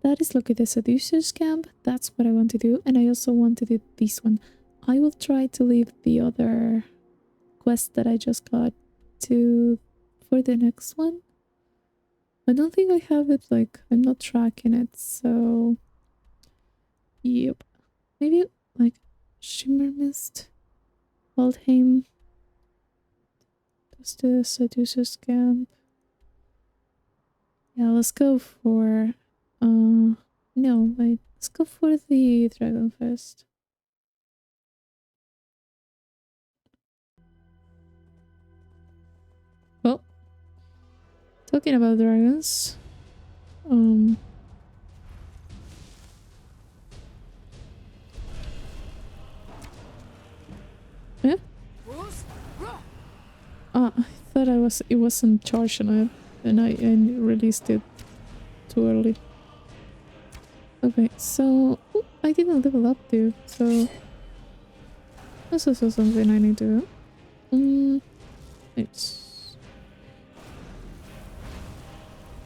that is look at the Seducer's camp. That's what I want to do. And I also want to do this one. I will try to leave the other quest that I just got for the next one. I don't think I have it, like, I'm not tracking it, so... Yep. Maybe, like, Shimmer Mist, Waldheim, that's the Seducer's camp. Yeah, let's go for... no, wait, let's go for the Dragon first. Well, talking about dragons, yeah? I thought it wasn't charged enough, and I released it too early. Okay, so I didn't level up too, so that's also something I need to do.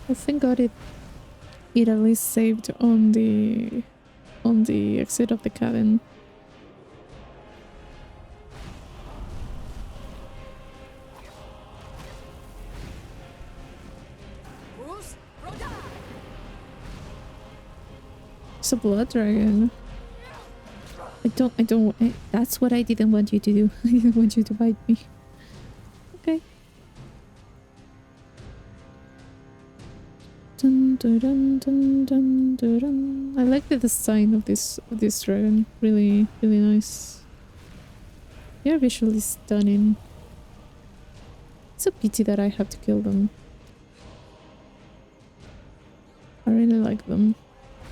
I think got it at least saved on the exit of the cabin. It's a blood dragon. That's what I didn't want you to do. I didn't want you to bite me. Okay. Dun, dun, dun, dun, dun, dun, dun. I like the design of this dragon. Really, really nice. They're visually stunning. It's a pity that I have to kill them. I really like them.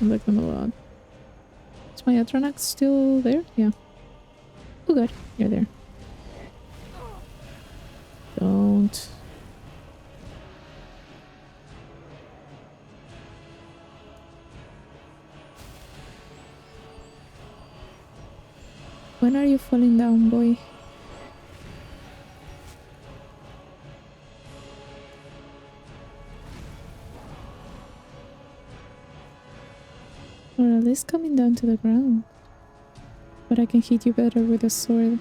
I like them a lot. Is my Atronax still there? Yeah. Oh god, you're there. Don't. When are you falling down, boy? Or at least coming down to the ground. But I can hit you better with a sword.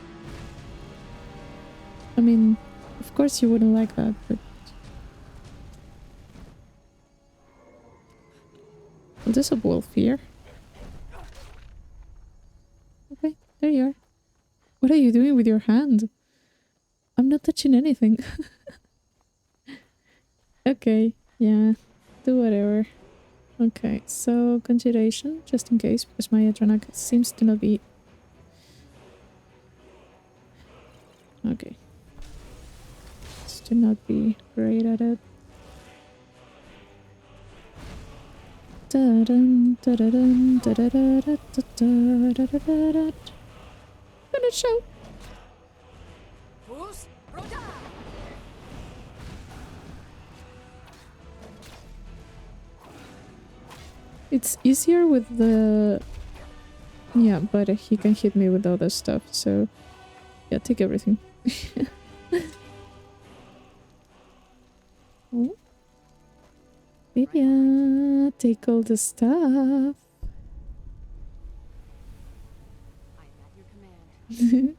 I mean, of course you wouldn't like that, but... Well, there's a wolf here. Okay, there you are. What are you doing with your hand? I'm not touching anything. Okay, yeah, do whatever. Okay, so conjuration, just in case, because my Adrenac seems to not be... Okay. Seems to not be great at it. Da-dum, da-da-dum, da-da-da-da-da-da-da-da-da-da. Gonna show. It's easier with the... Yeah, but he can hit me with other stuff, so... Yeah, take everything. Oh. Vivian, take all the stuff. I'm at your command.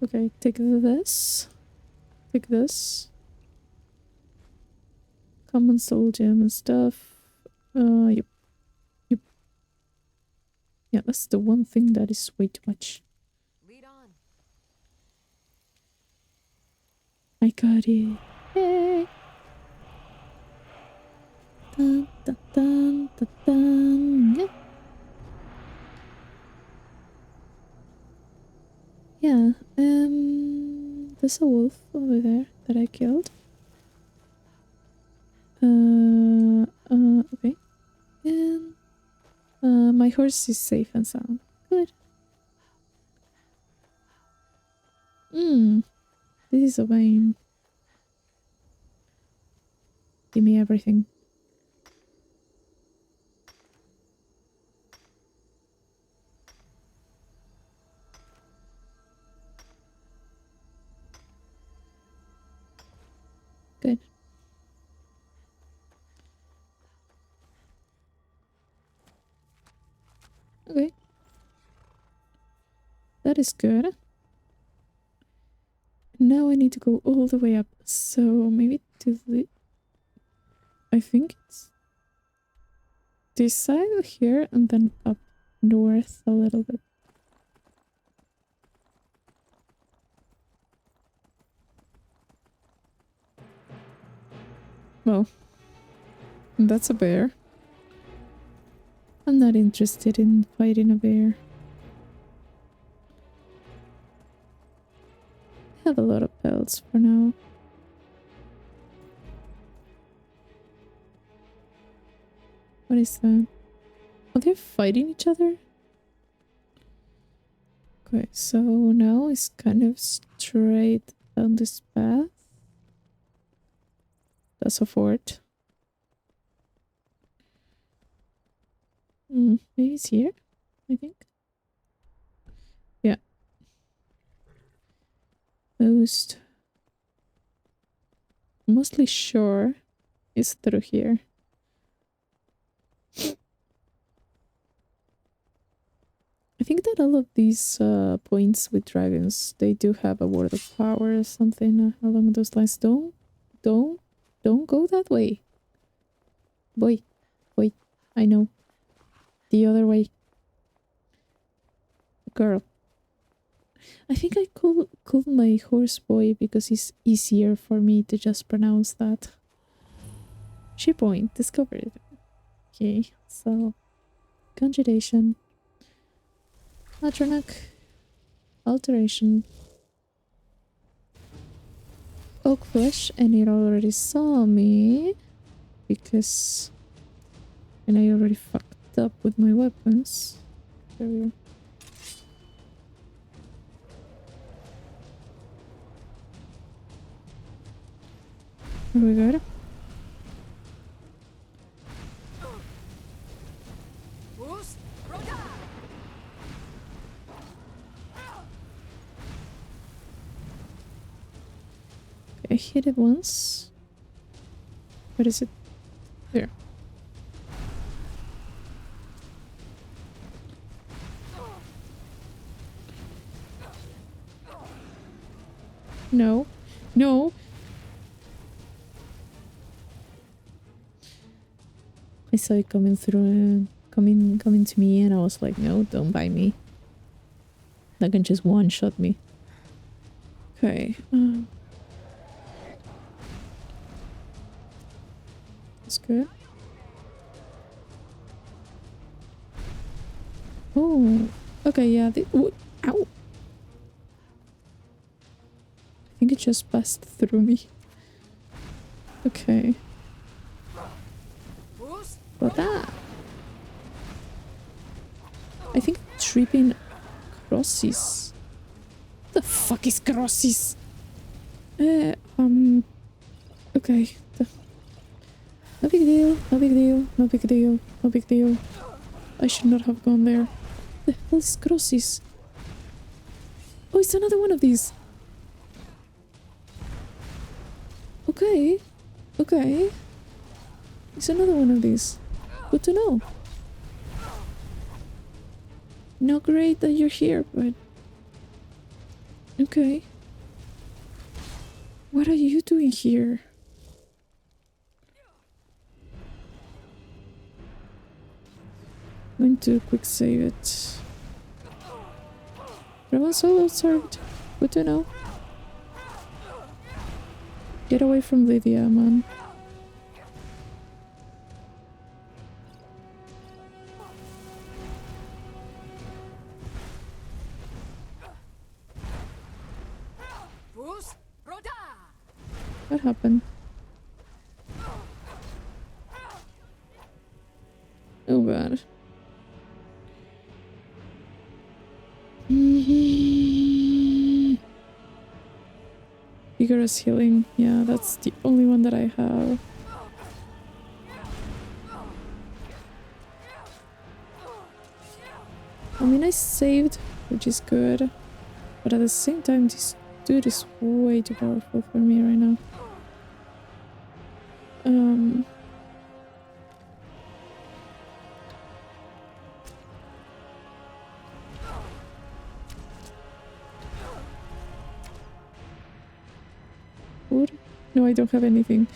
Okay, take this. Take this. Common soul gem and stuff. Yep. Yep. Yeah, that's the one thing that is way too much. Lead on. I got it. Yay! Dun, dun, dun, dun, dun. Yeah. Yeah, there's a wolf over there that I killed. Okay. And my horse is safe and sound. Good. This is a vein. Give me everything. Good. That is good. Now I need to go all the way up. So maybe to the... I think it's this side here and then up north a little bit. Well, that's a bear. I'm not interested in fighting a bear. I have a lot of pelts for now. What is that? Are they fighting each other? Okay, so now it's kind of straight down this path. That's a fort. Maybe it's here, I think. Yeah. Mostly sure it's through here. I think that all of these points with dragons, they do have a word of power or something along those lines. Don't go that way. Boy, wait, I know. The other way. Girl. I think I called my horse boy because it's easier for me to just pronounce that. Shearpoint discovered. Okay, so conjuration. Atronach. Alteration. Oak flesh, and it already saw me because... And I already fucked up with my weapons. There we go. What do we got? I hit it once. What is it? There. No. No! I saw it coming through, coming to me, and I was like, no, don't bite me. That can just one-shot me. Okay. That's good. Oh, okay, yeah. Ow! I think it just passed through me. Okay. What that? I think tripping crosses. What the fuck is crosses? Okay. No big deal, no big deal, no big deal, no big deal. I should not have gone there. The hell is crosses? Oh, it's another one of these. Okay. Okay. It's another one of these. Good to know. Not great that you're here, but... Okay. What are you doing here? I'm going to quick save it. Everyone solo served. Good to know. Get away from Lydia, man. What happened? Oh god. Vigorous healing. Yeah, that's the only one that I have. I mean, I saved, which is good. But at the same time, this dude is way too powerful for me right now. Food? No, I don't have anything.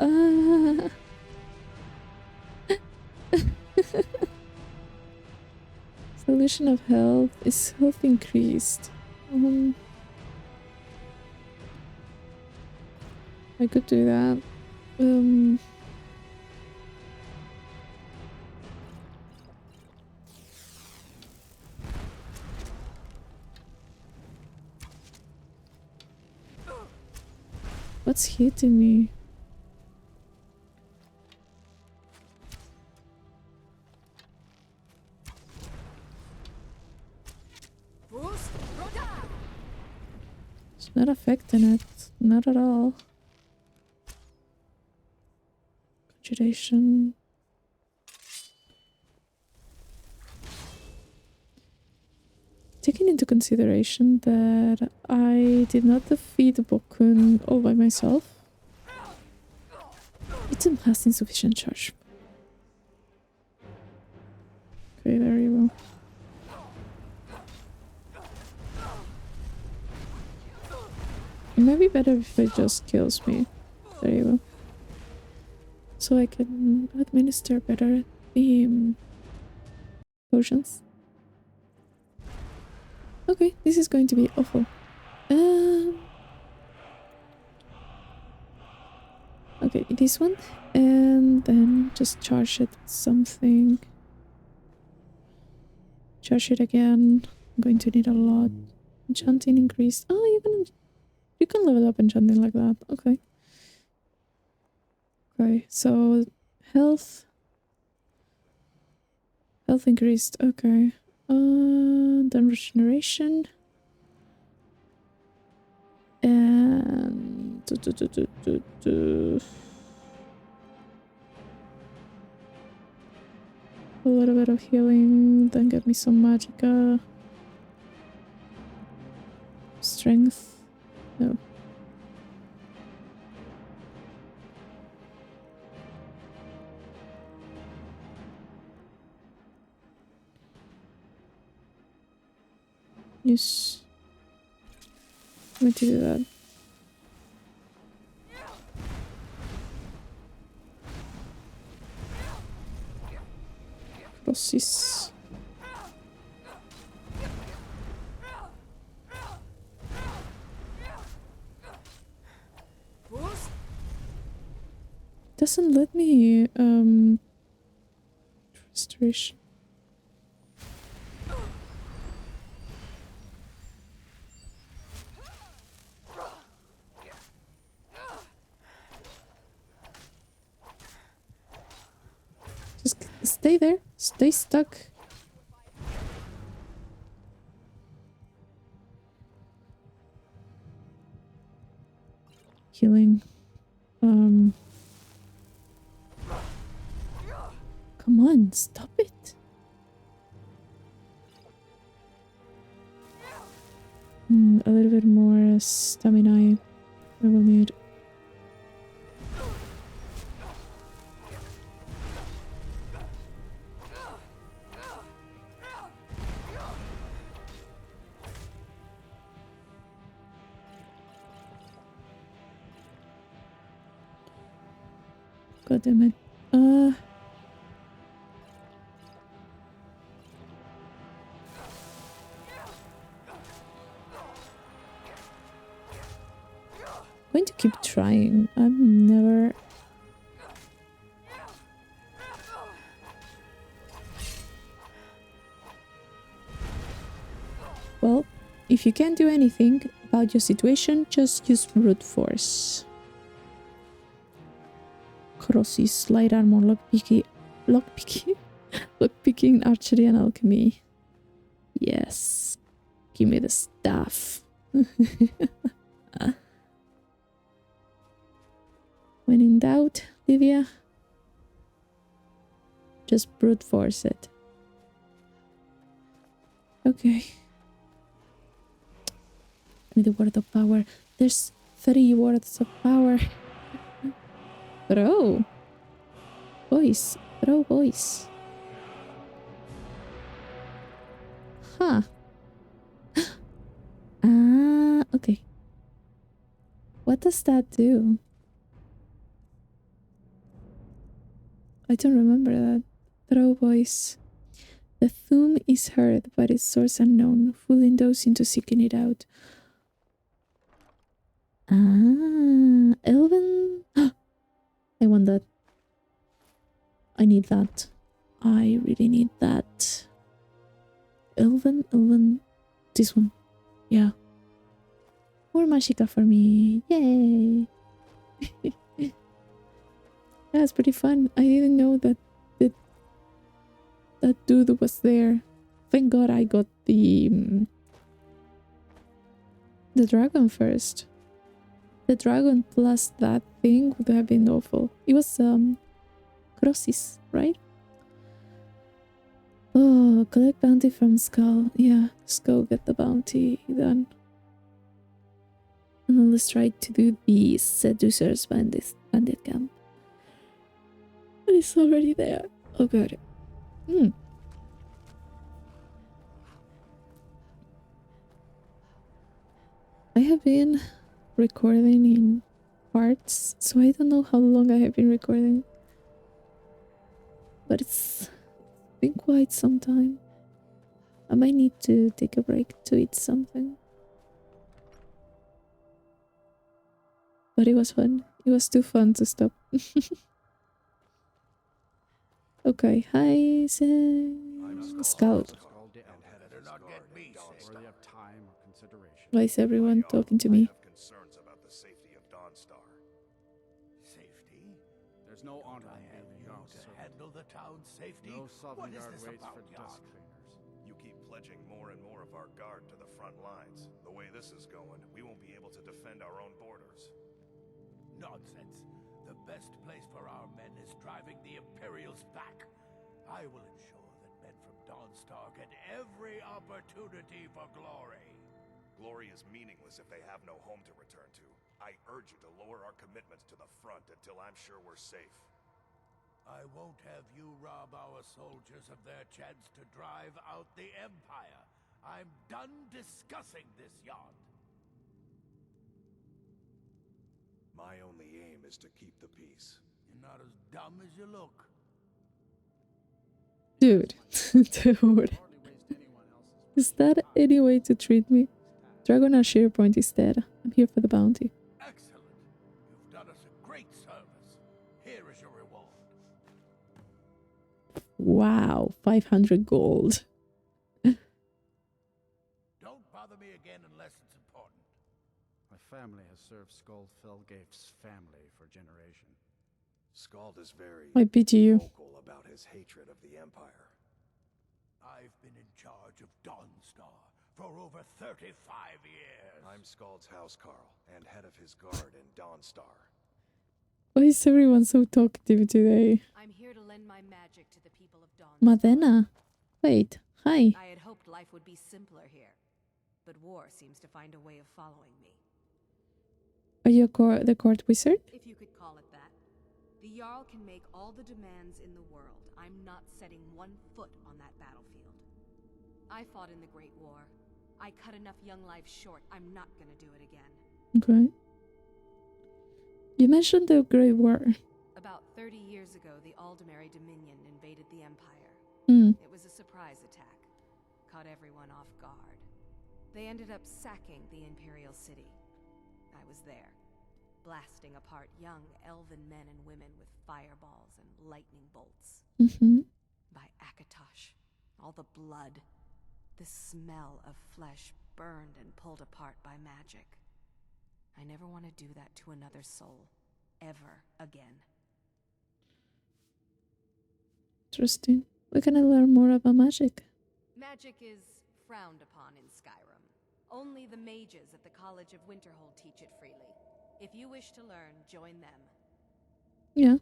Ah. Solution of health. Is health increased? I could do that. What's hitting me? It's not affecting it. Not at all. Conjuration. Taking into consideration that I did not defeat Bokun all by myself, item has insufficient charge. Okay, there you go. It might be better if it just kills me. There you go. So I can administer better the potions. Okay, this is going to be awful. Okay, this one. And then just charge it with something. Charge it again. I'm going to need a lot. Enchanting increased. Oh, you can level up enchanting like that. Okay. Okay, so health. Health increased. Okay. Then regeneration. And a little bit of healing. Then get me some magicka. Strength. No. Yes. I'm going to do that. Crosses. Doesn't let me restoration. Just stay there. Stay stuck. Healing. Come on, stop it. A little bit more stamina I will need. God damn it. I'm going to keep trying. I'm never... Well, if you can't do anything about your situation, just use brute force. Crosses, light armor, lockpicking, archery, and alchemy. Yes. Give me the stuff. When in doubt, Livia, just brute force it. Okay. Give me the word of power. There's 3 words of power. Throw. Voice. Throw voice. Huh. Ah, okay. What does that do? I don't remember that. Throw voice. The thum is heard, but its source unknown, fooling those into seeking it out. Ah, Elven. I want that. I need that. I really need that. Elven. This one. Yeah. More Magicka for me. Yay. That's pretty fun. I didn't know that that dude was there. Thank God I got the dragon first. The dragon plus that thing would have been awful. It was crosses, right? Oh, collect bounty from Skull. Yeah, let's go get the bounty done. And then let's try to do the Seducer's bandit camp. But it's already there. Oh god. I have been recording in parts, so I don't know how long I have been recording. But it's been quite some time. I might need to take a break to eat something. But it was fun. It was too fun to stop. Okay, hi, Scout. Why is everyone talking to me? Concerns about the safety of Dawnstar. Safety? There's no honor in being You young to servant. handle the town's safety? No What Southern is Guard this waits about, for Jan? dusk cleaners. You keep pledging more and more of our guard to the front lines. The way this is going, we won't be able to defend our own borders. Nonsense. The best place for our men is driving the Imperials back. I will ensure that men from Dawnstar get every opportunity for glory. Glory is meaningless if they have no home to return to. I urge you to lower our commitments to the front until I'm sure we're safe. I won't have you rob our soldiers of their chance to drive out the Empire. I'm done discussing this, Jan. My only aim is to keep the peace. You're not as dumb as you look. Dude. Dude. Is that any way to treat me? Dragon at Shearpoint is dead. I'm here for the bounty. Excellent. You've done us a great service. Here is your reward. Wow, 500 gold. Don't bother me again unless it's important. My family has served Skald Felgaif's family for generations. Skald is very I pity you. vocal about his hatred of the Empire. I've been in charge of Dawnstar for over 35 years. I'm Skald's housecarl and head of his guard in Dawnstar. Why is everyone so talkative today? I'm here to lend my magic to the people of Dawn. Madena. Wait, hi. I had hoped life would be simpler here, but war seems to find a way of following me. Are you the court wizard? If you could call it that. The Jarl can make all the demands in the world. I'm not setting one foot on that battlefield. I fought in the Great War. I cut enough young lives short. I'm not gonna do it again. Okay. You mentioned the Great War. About 30 years ago, the Aldemary Dominion invaded the Empire. It was a surprise attack. Caught everyone off guard. They ended up sacking the Imperial City. I was there, blasting apart young elven men and women with fireballs and lightning bolts. By Akatosh, all the blood, the smell of flesh burned and pulled apart by magic. I never want to do that to another soul, ever again. Interesting. Where can I learn more about magic? Magic is frowned upon in Skyrim. Only the mages at the College of Winterhold teach it freely. If you wish to learn, join them. Yeah,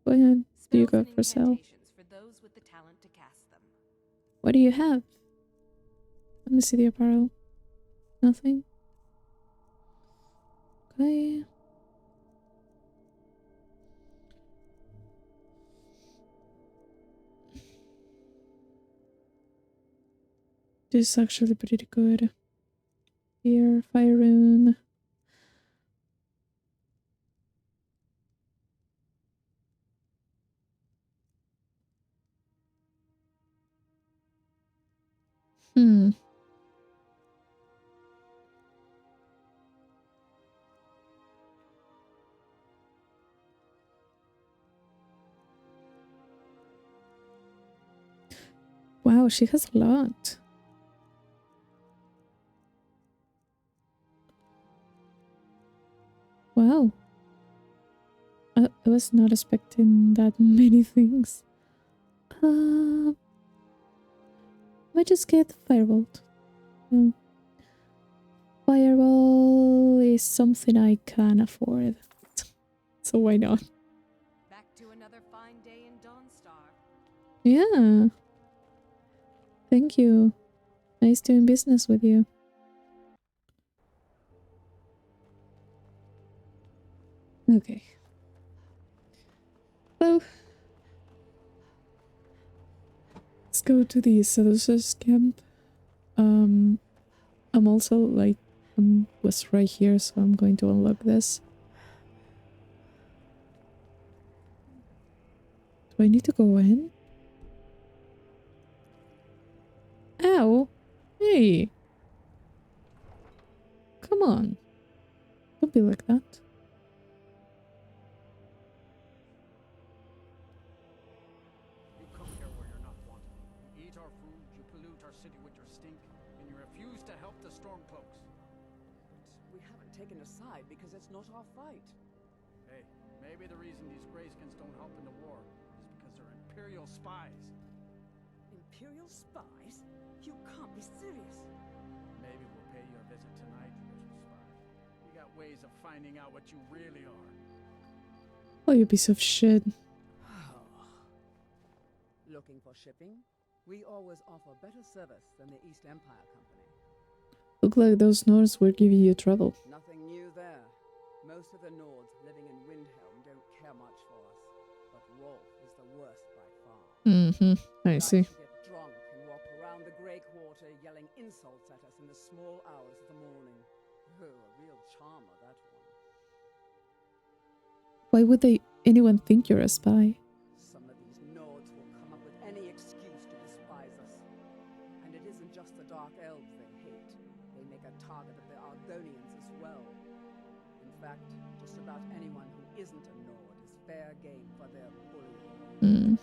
go ahead. Do you Spells go and for sale? incantations for those with the talent to cast them. What do you have? Let me see the apparel. Nothing. Okay. This is actually pretty good. Here, fire rune. Hmm. Wow, she has a lot. Wow. I was not expecting that many things. I just get Firebolt. Well, Fireball is something I can afford. So why not? Back to another fine day in Dawnstar. Yeah. Thank you. Nice doing business with you. Okay. So let's go to the Seducer's camp. I'm also like was right here, so I'm going to unlock this. Do I need to go in? Ow! Hey! Come on. Don't be like that. You come here where you're not wanted. You eat our food, you pollute our city with your stink, and you refuse to help the Stormcloaks. But we haven't taken a side because it's not our fight. Hey, maybe the reason these Greyskins don't help in the war is because they're Imperial spies. Imperial spies? You can't be serious. Maybe we'll pay you a visit tonight, little spy. We got ways of finding out what you really are. Oh, you piece of shit. Looking for shipping? We always offer better service than the East Empire Company. Look like those Nords were giving you trouble. Nothing new there. Most of the Nords living in Windhelm don't care much for us. But Rolf is the worst by far. I see. Likes to get drunk and walk around the Grey Quarter yelling insults at us in the small hours of the morning. Oh, a real charmer, that one. Why would anyone think you're a spy? Some of these Nords will come up with any excuse to despise us. And it isn't just the Dark Elves they hate. They make a target of the Argonians as well. In fact, just about anyone who isn't a Nord is fair game for their bullying.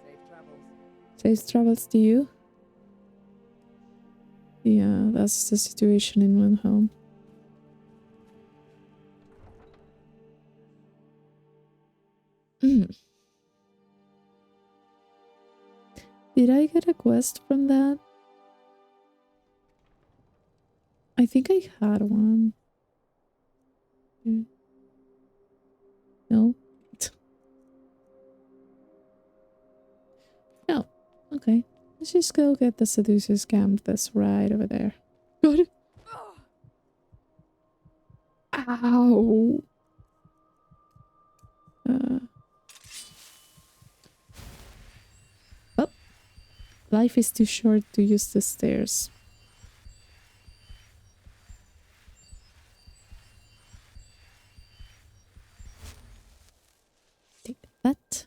Safe travels. Safe travels to you? Yeah, that's the situation in Windhelm. Did I get a quest from that? I think I had one. No? No. Okay. Let's just go get the Seducer's camp that's right over there. Got it. Ow! Oh. Life is too short to use the stairs. Take that.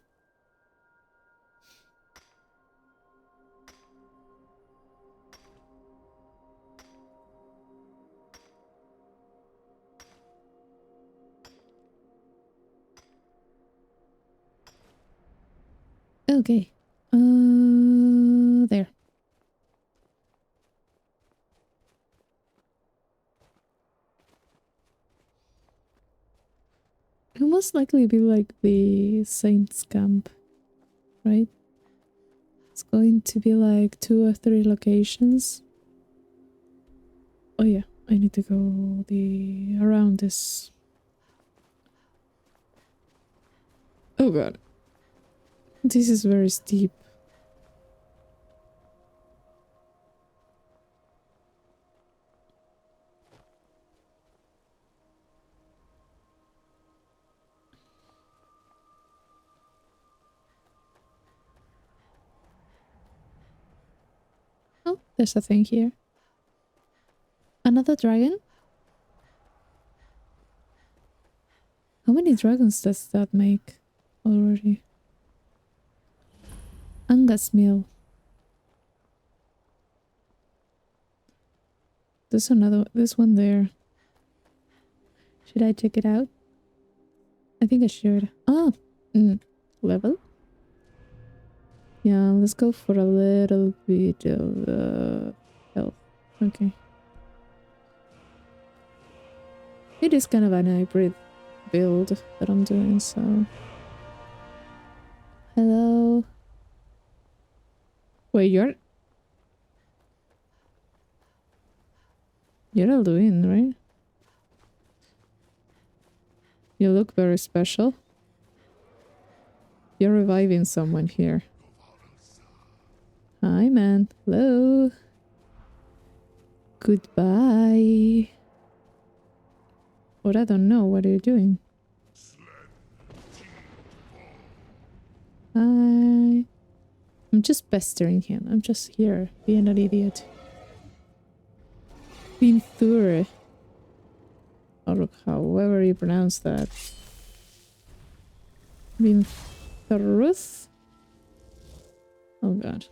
Okay. There. It will most likely be like the Saints camp, right? It's going to be like 2 or 3 locations. Oh yeah, I need to go around this. Oh god. This is very steep. Oh, there's a thing here. Another dragon? How many dragons does that make already? Angus meal. there's there's one there. Should I check it out? I think I should. Oh, level? Yeah, let's go for a little bit of health. Okay. It is kind of an hybrid build that I'm doing, so... Hello? Wait, you're Alduin, right? You look very special. You're reviving someone here. Hi, man. Hello. Goodbye. Or I don't know. What are you doing? Hi. I'm just pestering him. I'm just here, being an idiot. Viinturuth. Or however you pronounce that. Viinturuth? Oh god.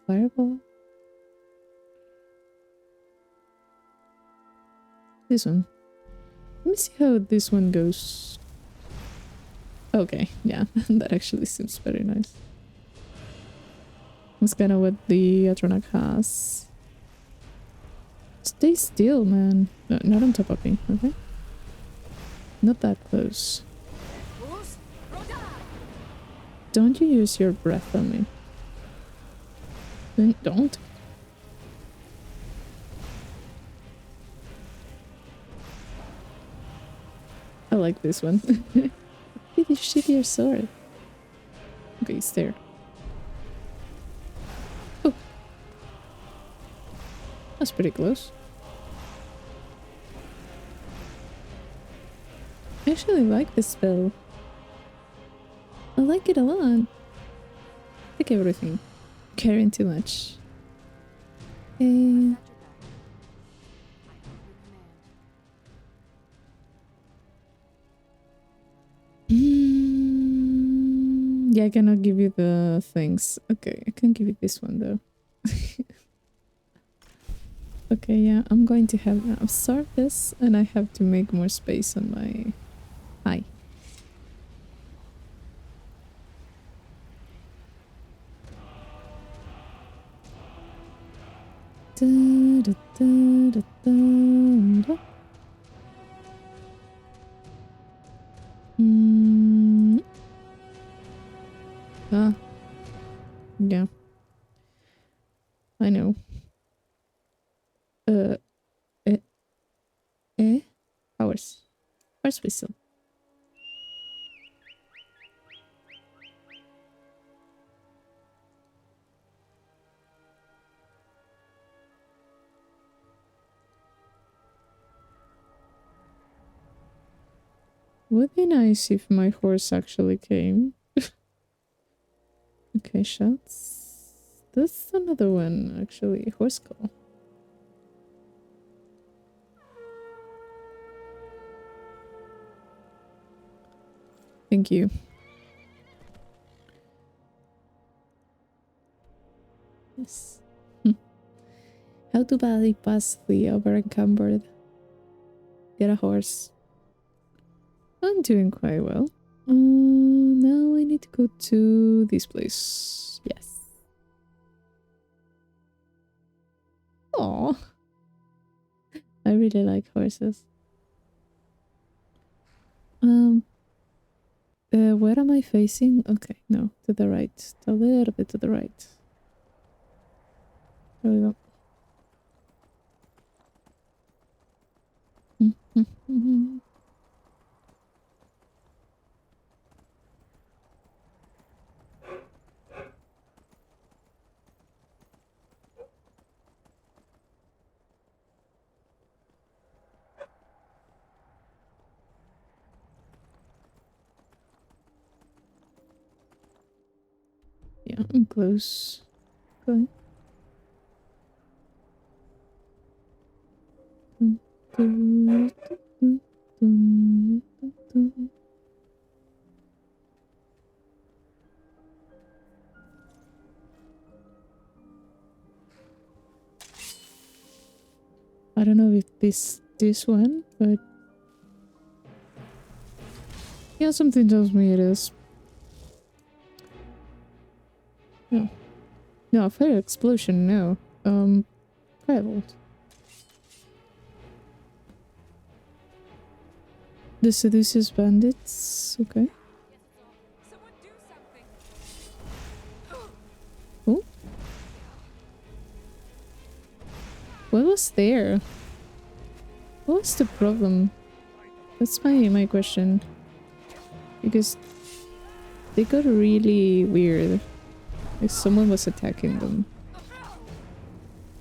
Fireball? This one. Let me see how this one goes. Okay, yeah, that actually seems very nice. That's kind of what the Atronach has. Stay still, man. No, not on top of me, okay? Not that close. Don't you use your breath on me. Then don't. I like this one. Did you shoot your sword? Okay, it's there. Oh. That's pretty close. I actually like this spell. I like it a lot. Take everything. Caring too much. Yeah, I cannot give you the things. Okay, I can give you this one though. Okay, yeah, I'm going to have absorb this and I have to make more space on my... Hi. Da, da, da, da, da, da. Ah. Yeah. I know. Powers. Horse whistle. Would be nice if my horse actually came. Okay, shots. That's another one, actually. Horse call. Thank you. Yes. How to bypass the over-encumbered? Get a horse. I'm doing quite well. Now I need to go to this place. Yes. Oh, I really like horses. Where am I facing? Okay, no, to the right. A little bit to the right. There we go. Yeah, I'm close. Going. this one, but yeah, something tells me it is. No. No, fire explosion, no. Firebolt. The Seducer's bandits, okay. Someone do something. Oh. What was there? What was the problem? That's my question. Because they got really weird. Like someone was attacking them.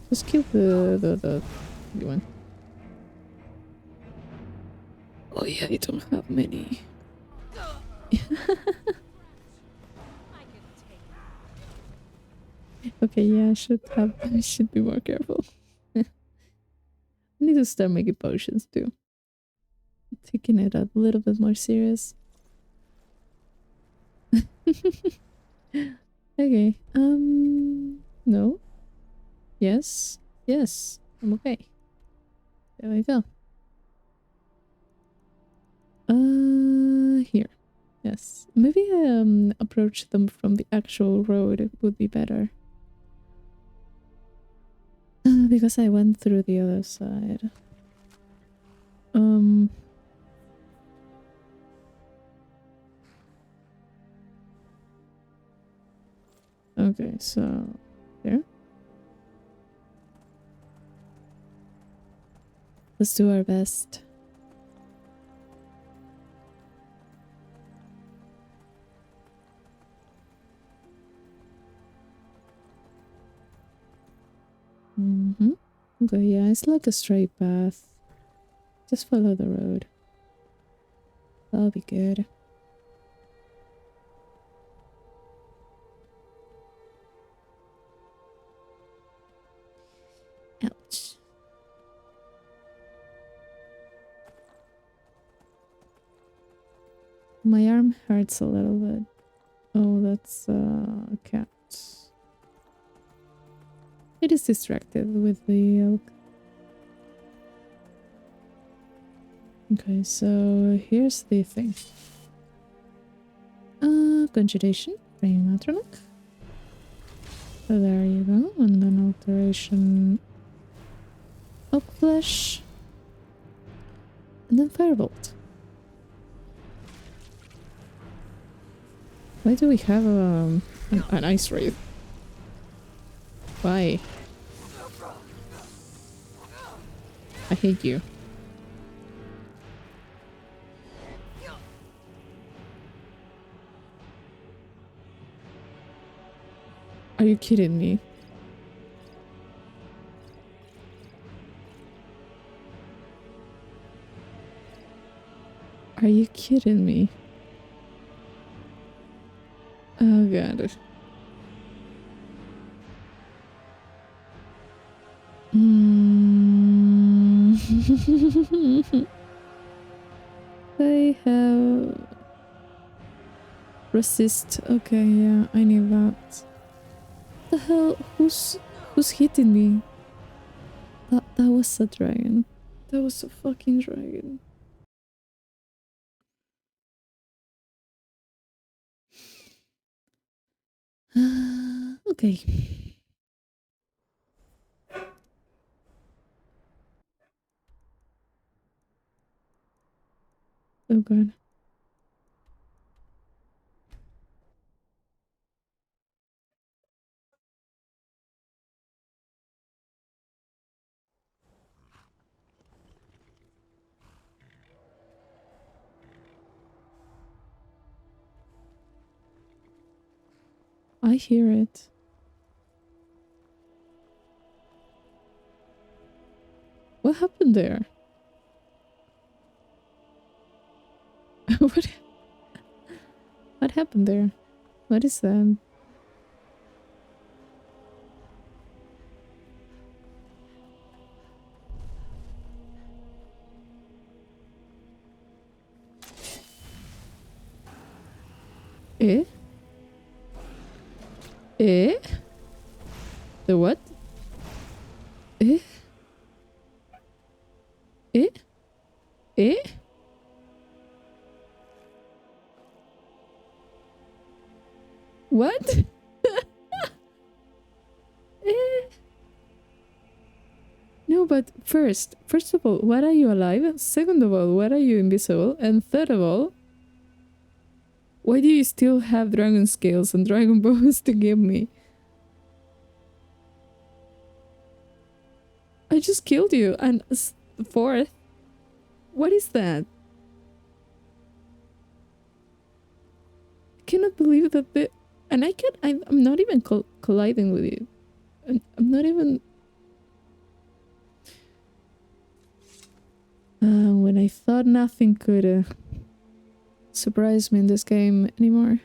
Just kill the one. Oh yeah, I don't have many. Okay, yeah, I should be more careful. I need to start making potions too. Taking it a little bit more serious. Okay, no. Yes, yes, I'm okay. There we go. Here. Yes. Maybe approach them from the actual road. It would be better. Because I went through the other side. Okay, so there. Let's do our best. Okay, yeah, it's like a straight path. Just follow the road. That'll be good. Ouch. My arm hurts a little bit. Oh, that's a cat. It is distracted with the elk. Okay, so here's the thing. Conjuration, bring Matronoc. So there you go, and then alteration Oak Flesh. And then Firebolt. Why do we have an ice wraith? Why? I hate you. Are you kidding me? Are you kidding me? Oh god. I have resist. Okay, yeah, I knew that. The hell? Who's hitting me? That was a dragon. That was a fucking dragon. Okay. Oh god. I hear it. What happened there? What happened there? What is that? Eh? Eh? The what? Eh? Eh? What? Eh? No, but first of all, why are you alive? Second of all, why are you invisible? And third of all, why do you still have dragon scales and dragon bones to give me? I just killed you. And fourth, what is that? I cannot believe that the... And I'm not even colliding with you. I'm not even... when I thought nothing could surprise me in this game anymore.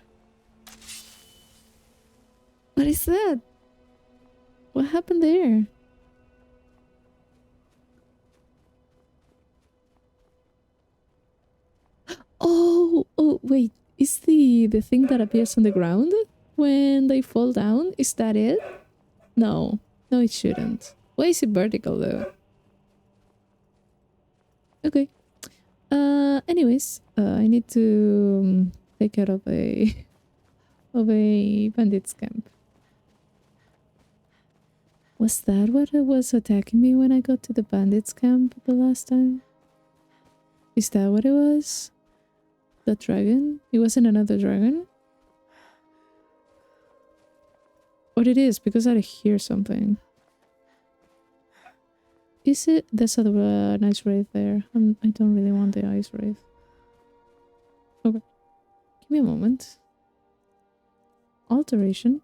What is that? What happened there? Oh, wait. Is the thing that appears on the ground when they fall down? Is that it? No. No, it shouldn't. Why is it vertical though? Okay. Anyways, I need to take care of a bandits camp. Was that what was attacking me when I got to the bandits camp the last time? Is that what it was? The dragon? It wasn't another dragon? Or it is, because I hear something. Is it? There's an ice wraith there. I don't really want the ice wraith. Okay. Give me a moment. Alteration.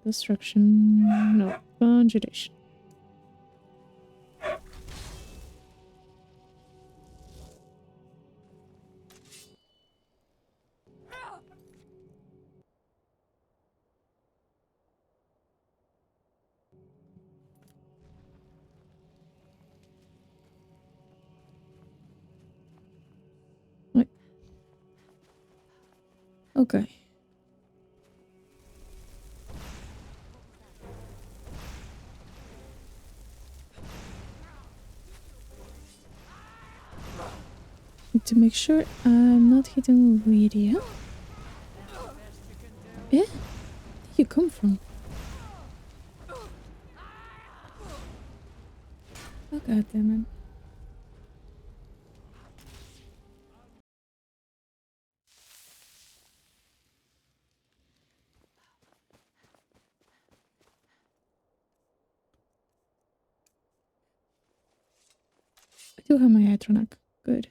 Destruction. No. Conjuration. Wait. Okay. Need to make sure I'm not hitting Lydia. Yeah? Where did you come from? Oh god damn it. I do have my Atronac. Good.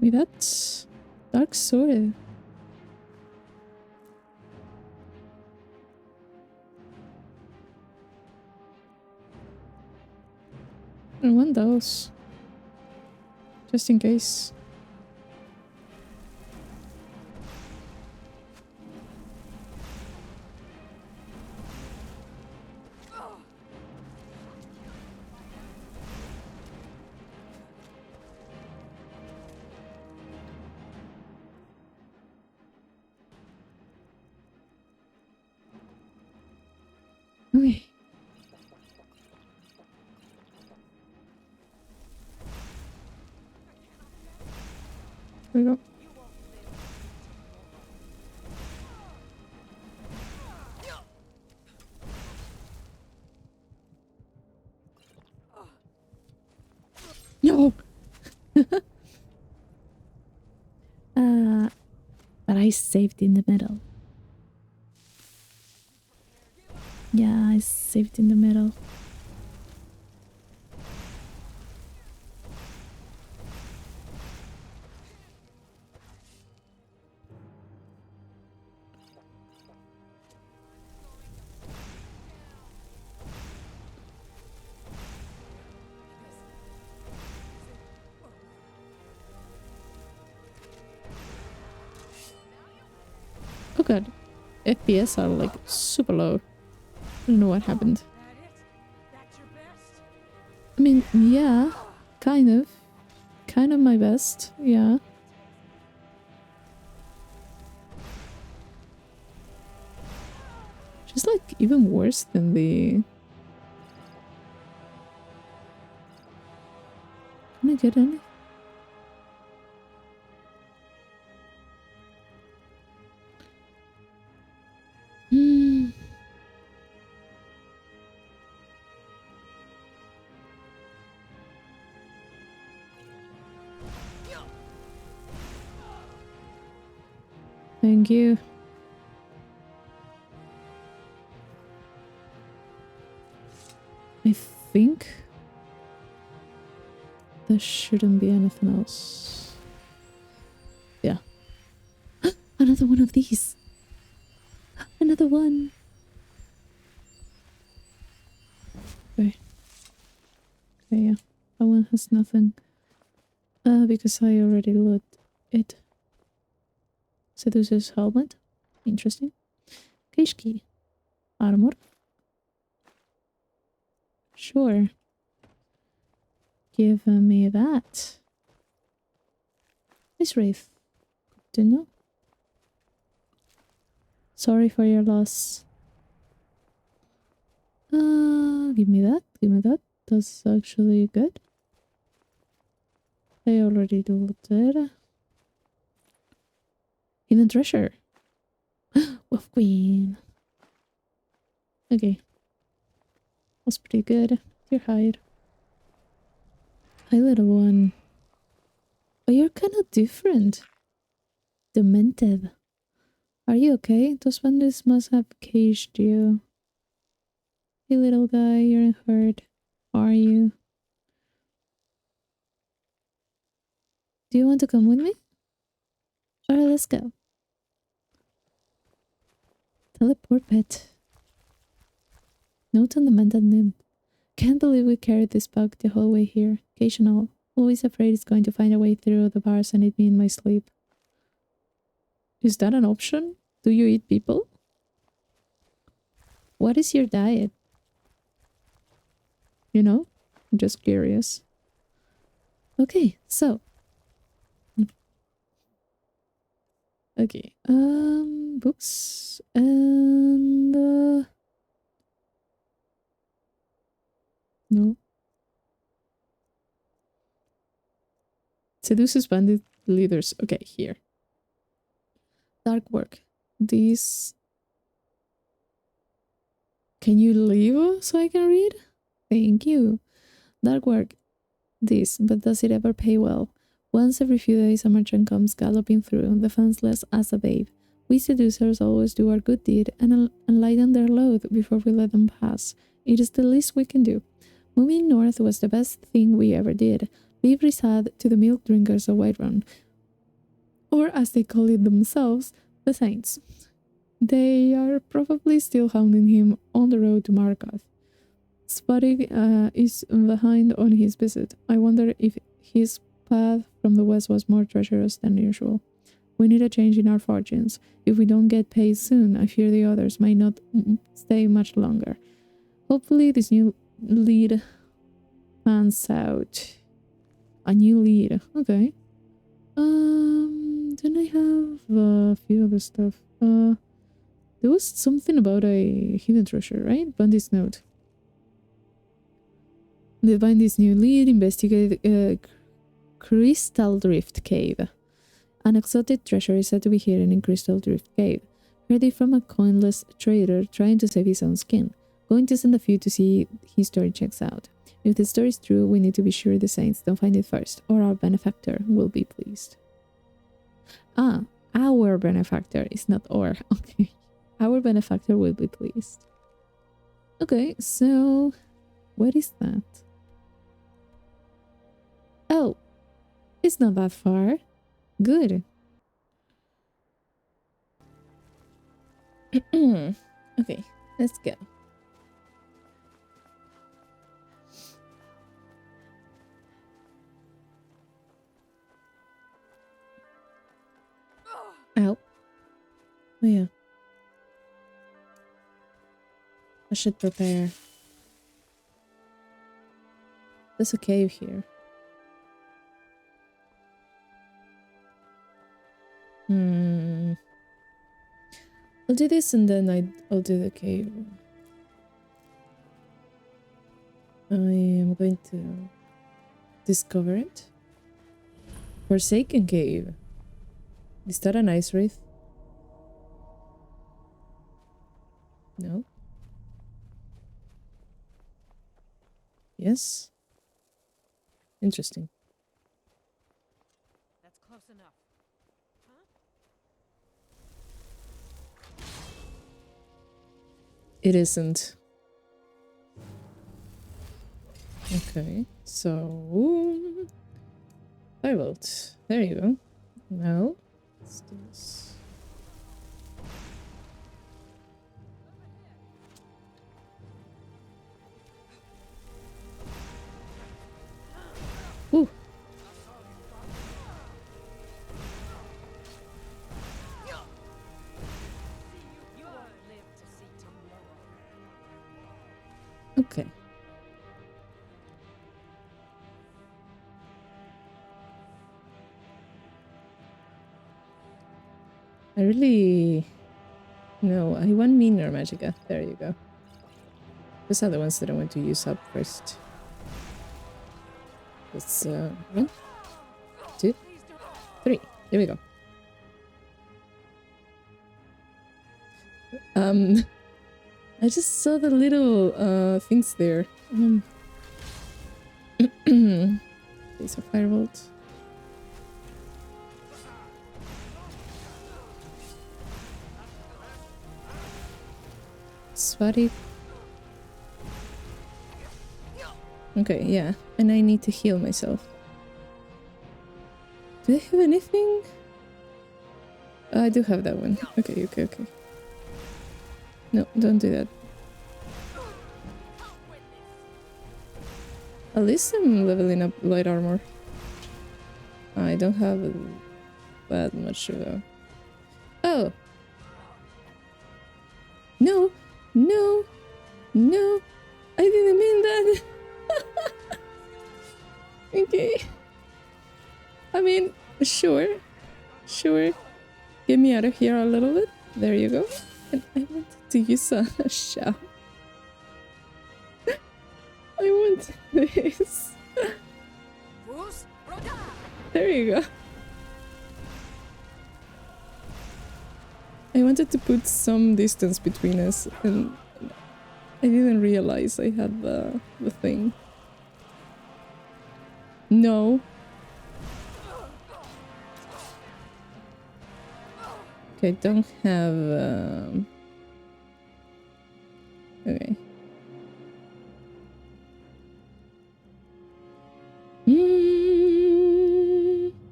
Wait, that's Dark Sword. I want those. Just in case. Okay. Here we go. No! But I saved in the middle. Yeah, I saved in the middle. Oh god. FPS are like super low. I don't know what happened. I mean, yeah, kind of. Kind of my best, yeah. Just like even worse than the... Can I get any? Hmm. Thank you. I think there shouldn't be anything else. Yeah. Another one of these. Another one. Okay. Okay, yeah. That one has nothing. Because I already looked it. Seducer's helmet. Interesting. Cage key. Armor. Sure. Give me that. Miss Wraith. Good to know. Sorry for your loss. Give me that. Give me that. That's actually good. I already looked it. Hidden treasure. Wolf Queen. Okay. That's pretty good. Your hide. Hi, little one. Oh, you're kind of different. Demented. Are you okay? Those bandits must have caged you. Hey, little guy, you're hurt. Are you? Do you want to come with me? Alright, let's go. Teleport pet. Note on the mental nymph. Can't believe we carried this bug the whole way here. Occasional. Always afraid it's going to find a way through the bars and eat me in my sleep. Is that an option? Do you eat people? What is your diet? You know? I'm just curious. Okay, so. Okay, books and no. Seduces bandit leaders. Okay, here. Dark work. These. Can you leave so I can read? Thank you. Dark work. This, but does it ever pay well? Once every few days a merchant comes galloping through, defenseless as a babe. We seducers always do our good deed and lighten their load before we let them pass. It is the least we can do. Moving north was the best thing we ever did. Leave Risad to the milk drinkers of Whiterun, or as they call it themselves, the Saints. They are probably still hounding him on the road to Markarth. Spotty is behind on his visit. I wonder if his path from the west was more treacherous than usual. We need a change in our fortunes. If we don't get paid soon, I fear the others might not stay much longer. Hopefully this new lead pans out. A new lead. Okay. Then I have a few other stuff. There was something about a hidden treasure, right? Bandit's note. They find this new lead, investigate Crystal Drift Cave. An exotic treasure is said to be hidden in Crystal Drift Cave. Heard it from a coinless trader trying to save his own skin. Going to send a few to see his story checks out. If the story is true, we need to be sure the Saints don't find it first, or our benefactor will be pleased. Ah, our benefactor is not or. Okay. Our benefactor will be pleased. Okay, so what is that? Oh, it's not that far. Good. Okay, let's go. Ow. Oh yeah. I should prepare. There's a cave here. I'll do this and then I'll do the cave. I am going to discover it. Forsaken Cave. Is that an ice wraith? No. Yes. Interesting. That's close enough. Huh? It isn't. Okay, so 5 volts. There you go. Now let's do this. Ooh. Okay. I really... No, I want Meaner Magicka. There you go. Those are the ones that I want to use up first. It's 1, 2, 3. There we go. I just saw the little things there. These are firebolt. Sweaty. Okay, yeah. And I need to heal myself. Do I have anything? I do have that one. Okay. No, don't do that. At least I'm leveling up light armor. I don't have that much though. Oh! No! No! No! I didn't mean that! Okay. I mean, sure. Get me out of here a little bit. There you go. And I wanted to use a shout. I want this. There you go. I wanted to put some distance between us, and I didn't realize I had the thing. No. Okay, I don't have... Okay.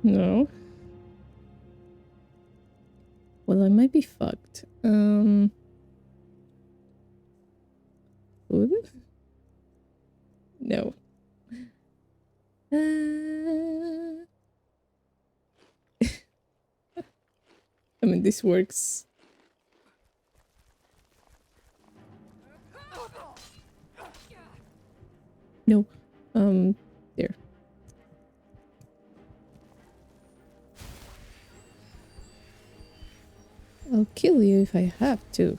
No. Well, I might be fucked. Food? No. I mean, this works. No. There. I'll kill you if I have to.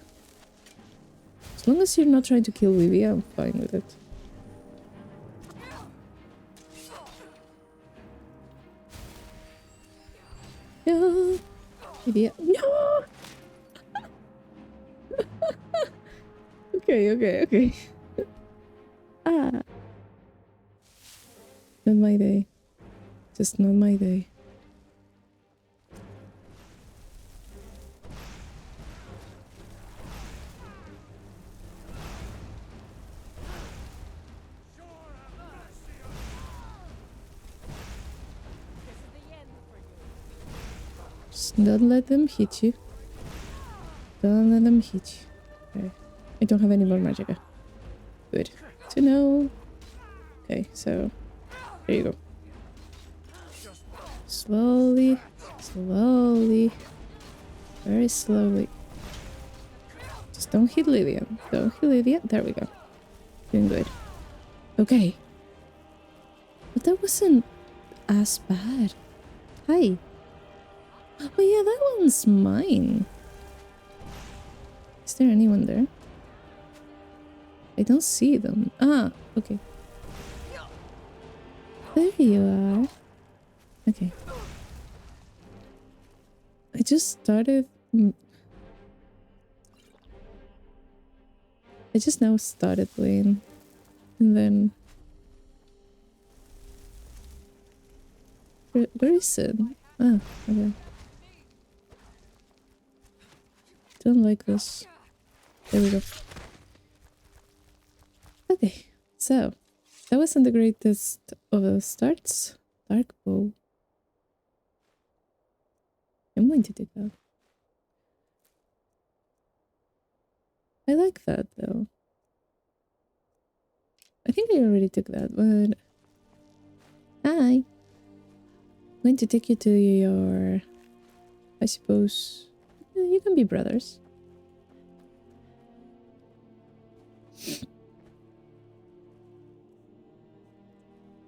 As long as you're not trying to kill Vivi, I'm fine with it. No! Vivi, no! Okay. Ah. Not my day. Just not my day. Just don't let them hit you. Don't let them hit you. Okay. I don't have any more magicka. Good to know. Okay, so there you go. Slowly. Very slowly. Just don't hit Lydia. Don't hit Lydia. There we go. Doing good. Okay. But that wasn't as bad. Hi. Oh yeah, that one's mine. Is there anyone there? I don't see them. Ah, okay. There you are. Okay. I just started... I just now started playing. And then... Where is it? Ah, okay. Don't like this. There we go. Okay, so that wasn't the greatest of the starts. Dark bow. I'm going to take that. I like that though. I think I already took that, but hi. I'm going to take you to your, I suppose, you can be brothers.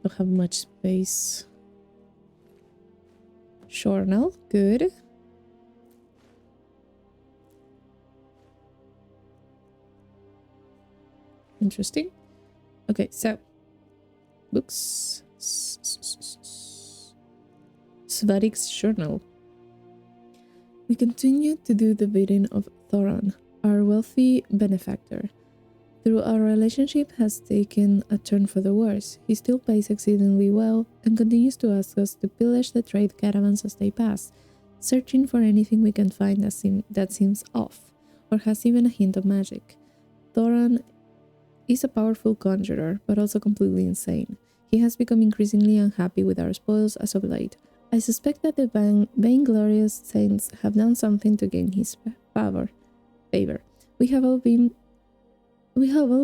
Don't have much space. Journal, good. Interesting. Okay, so books. Svarik's journal. We continue to do the bidding of Thoran, our wealthy benefactor. Though our relationship has taken a turn for the worse, he still pays exceedingly well and continues to ask us to pillage the trade caravans as they pass, searching for anything we can find that seems off, or has even a hint of magic. Thoran is a powerful conjurer, but also completely insane. He has become increasingly unhappy with our spoils as of late. I suspect that the vainglorious saints have done something to gain his favor. We have all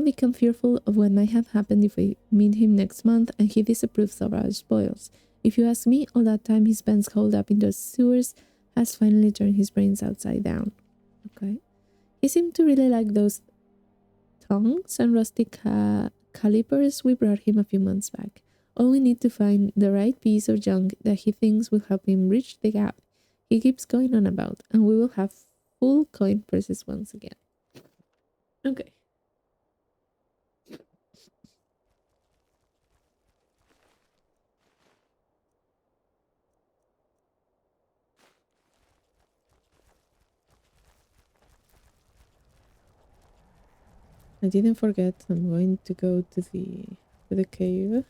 become fearful of what might have happened if we meet him next month and he disapproves of our spoils. If you ask me, all that time he spends holed up in the sewers has finally turned his brains upside down. Okay. He seemed to really like those tongs and rusty calipers we brought him a few months back. All we need to find the right piece of junk that he thinks will help him bridge the gap he keeps going on about, and we will have full coin purses once again. Okay. I didn't forget. I'm going to go to the cave.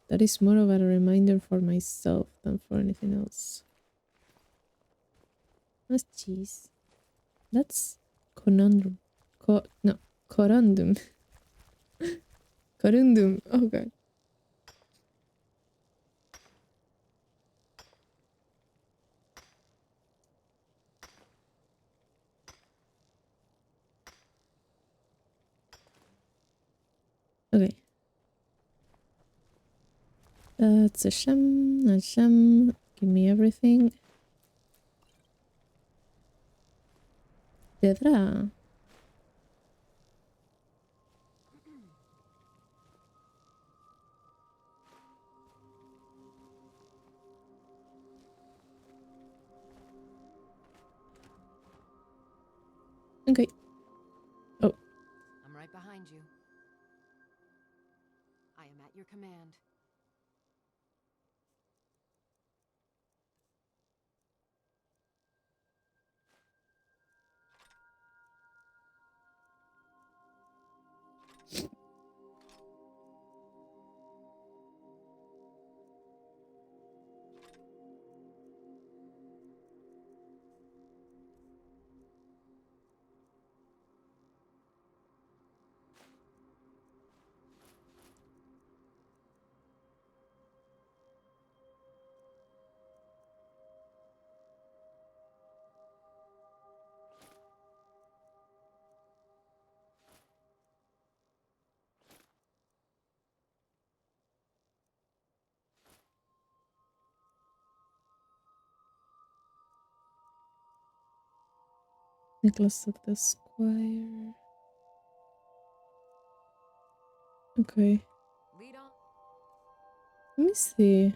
That is more of a reminder for myself than for anything else. That's cheese. That's conundrum. No, corundum. Corundum. Oh god. Okay. That's a sham. Give me everything. Piedra. Okay. Oh. I'm right behind you. I am at your command. Necklace of the Squire. Okay. Lead on. Let me see.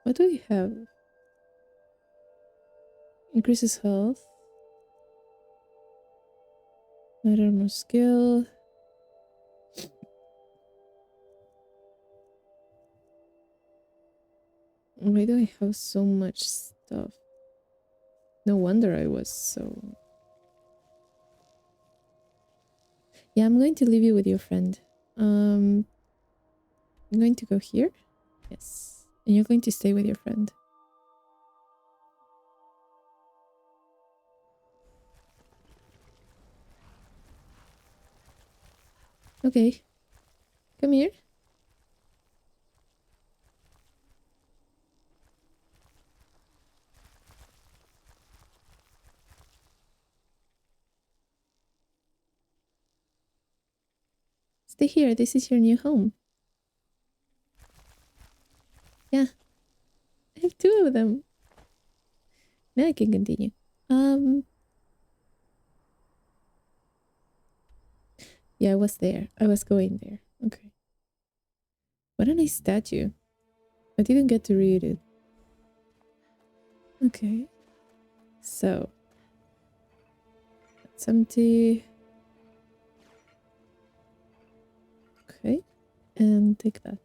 What do we have? Increases health. Light armor skill. Why do I have so much stuff? No wonder I was so... Yeah, I'm going to leave you with your friend. I'm going to go here. Yes. And you're going to stay with your friend. Okay. Come here. Stay here. This is your new home. Yeah. I have 2 of them. Now I can continue. Yeah, I was there. I was going there. Okay. What a nice statue. I didn't get to read it. Okay. So. That's empty. Okay. And take that.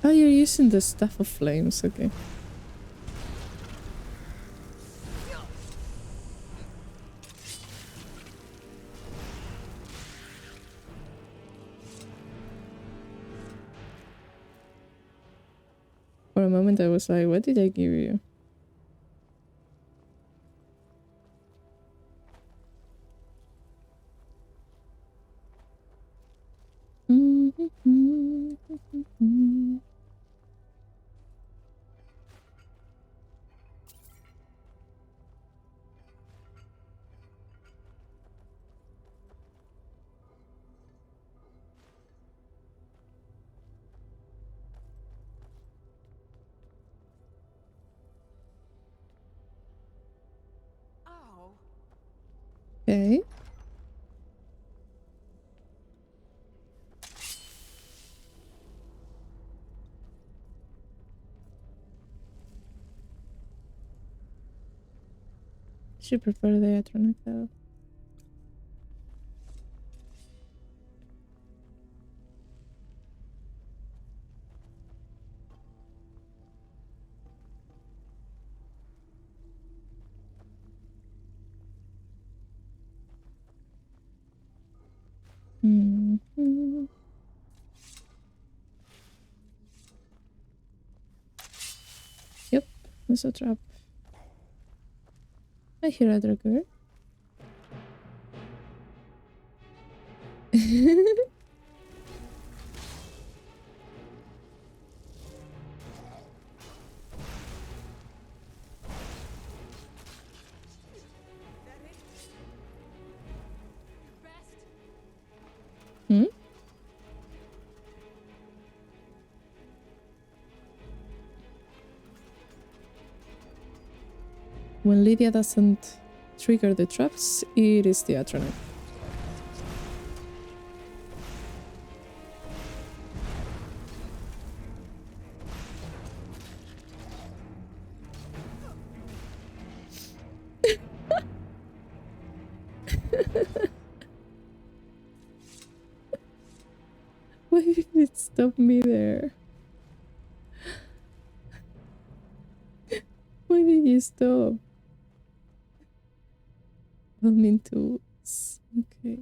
Oh, you're using the Staff of Flames, okay. For a moment I was like, what did I give you? Oh. Okay. Should prefer the Atronic though. Yep, there's a trap. I hear a Dragonborn. Hmm? When Lydia doesn't trigger the traps, it is the Atronic. Why did it stop me there? Why did you stop? Viinturuth. Okay.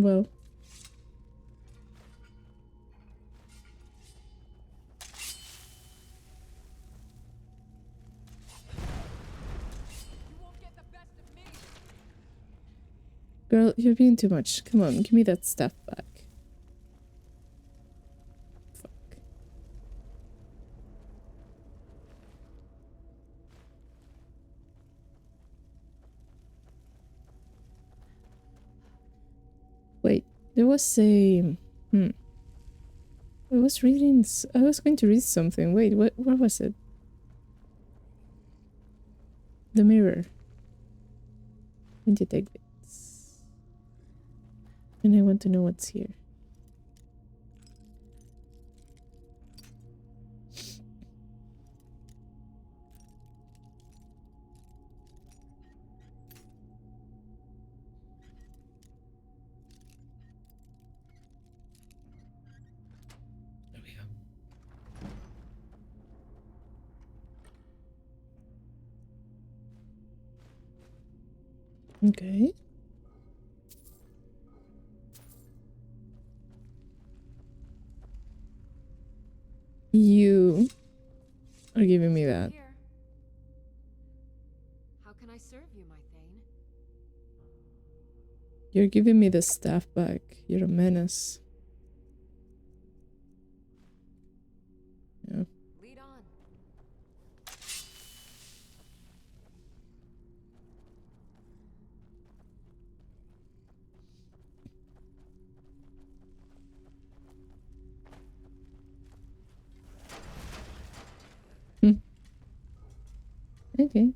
Well. Girl, you're being too much. Come on, give me that staff back. Fuck. Wait, there was a... I was reading... I was going to read something. Wait, where was it? The mirror. When you take this. And I want to know what's here. There we go. Okay. You are giving me that. Here. How can I serve you, my Thane? You're giving me the staff back. You're a menace. Yeah. Lead on. Okay.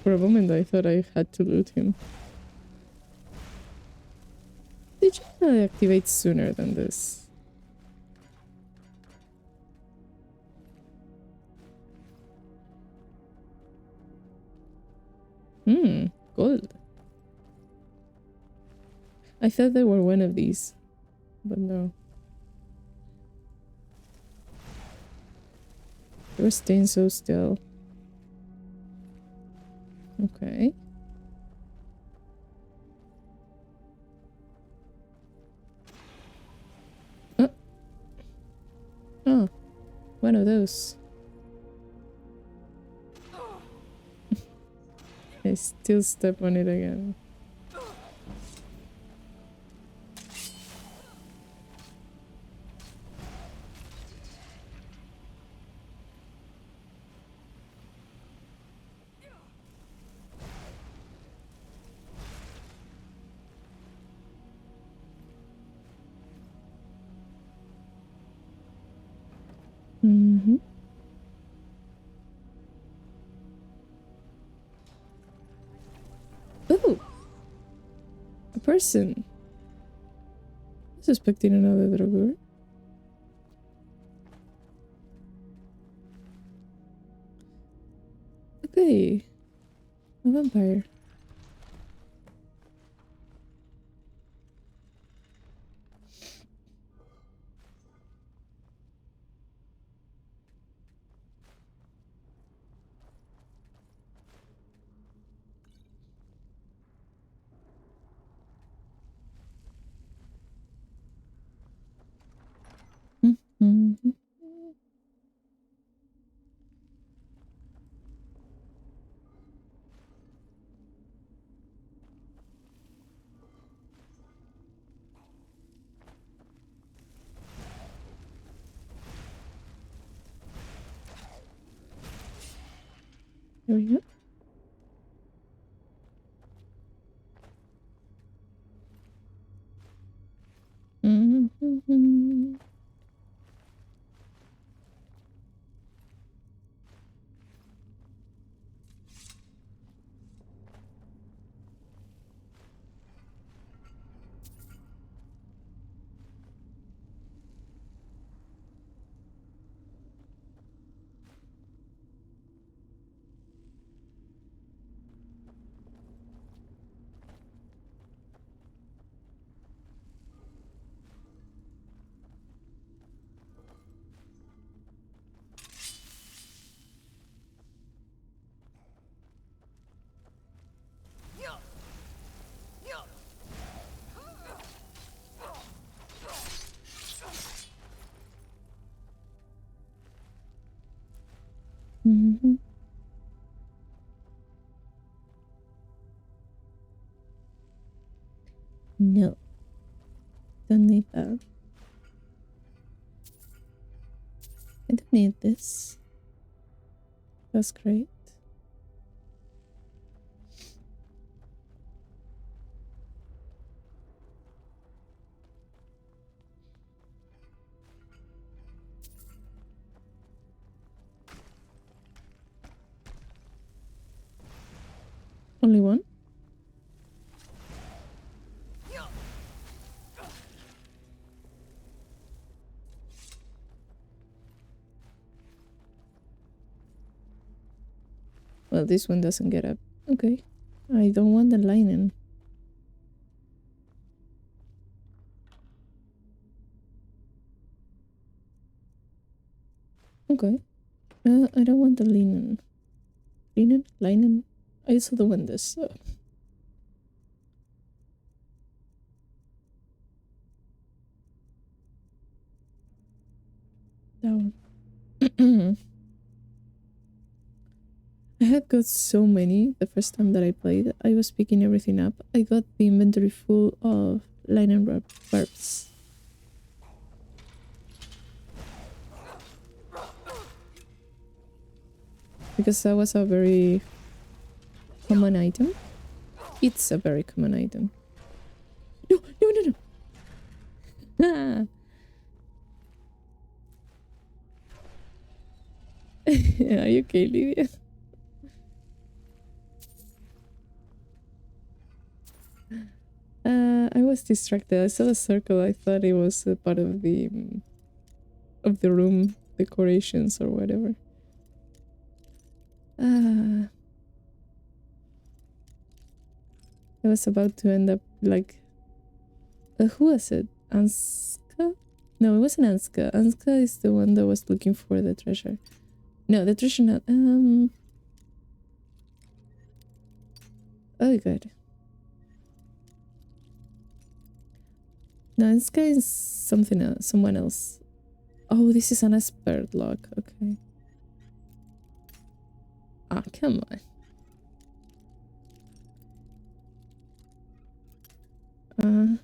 For a moment I thought I had to loot him. Did you activate sooner than this? Gold. I thought they were one of these, but no. They were staying so still. Okay. Oh, one of those. I still step on it again. Ooh! A person. I'm suspecting another Draugr. Okay. A vampire. There we go. Mm-hmm. No. Don't need that. I don't need this. That's great. Only one? Well, this one doesn't get up. Okay. I don't want the lining. Okay. I don't want the linen. Linen? Linen? I also don't want this, so. That one. I had got so many the first time that I played. I was picking everything up. I got the inventory full of linen barbs. Because that was a very common item. It's a very common item. No, no, no, no. Are you okay, Lydia? I was distracted. I saw the circle. I thought it was a part of the room decorations or whatever. I was about to end up like... who was it? Anska? No, it wasn't Anska. Anska is the one that was looking for the treasure. No, the treasure not... Oh, good. No, Anska is something else. Someone else. Oh, this is an expert lock. Okay. Ah, come on. Oh,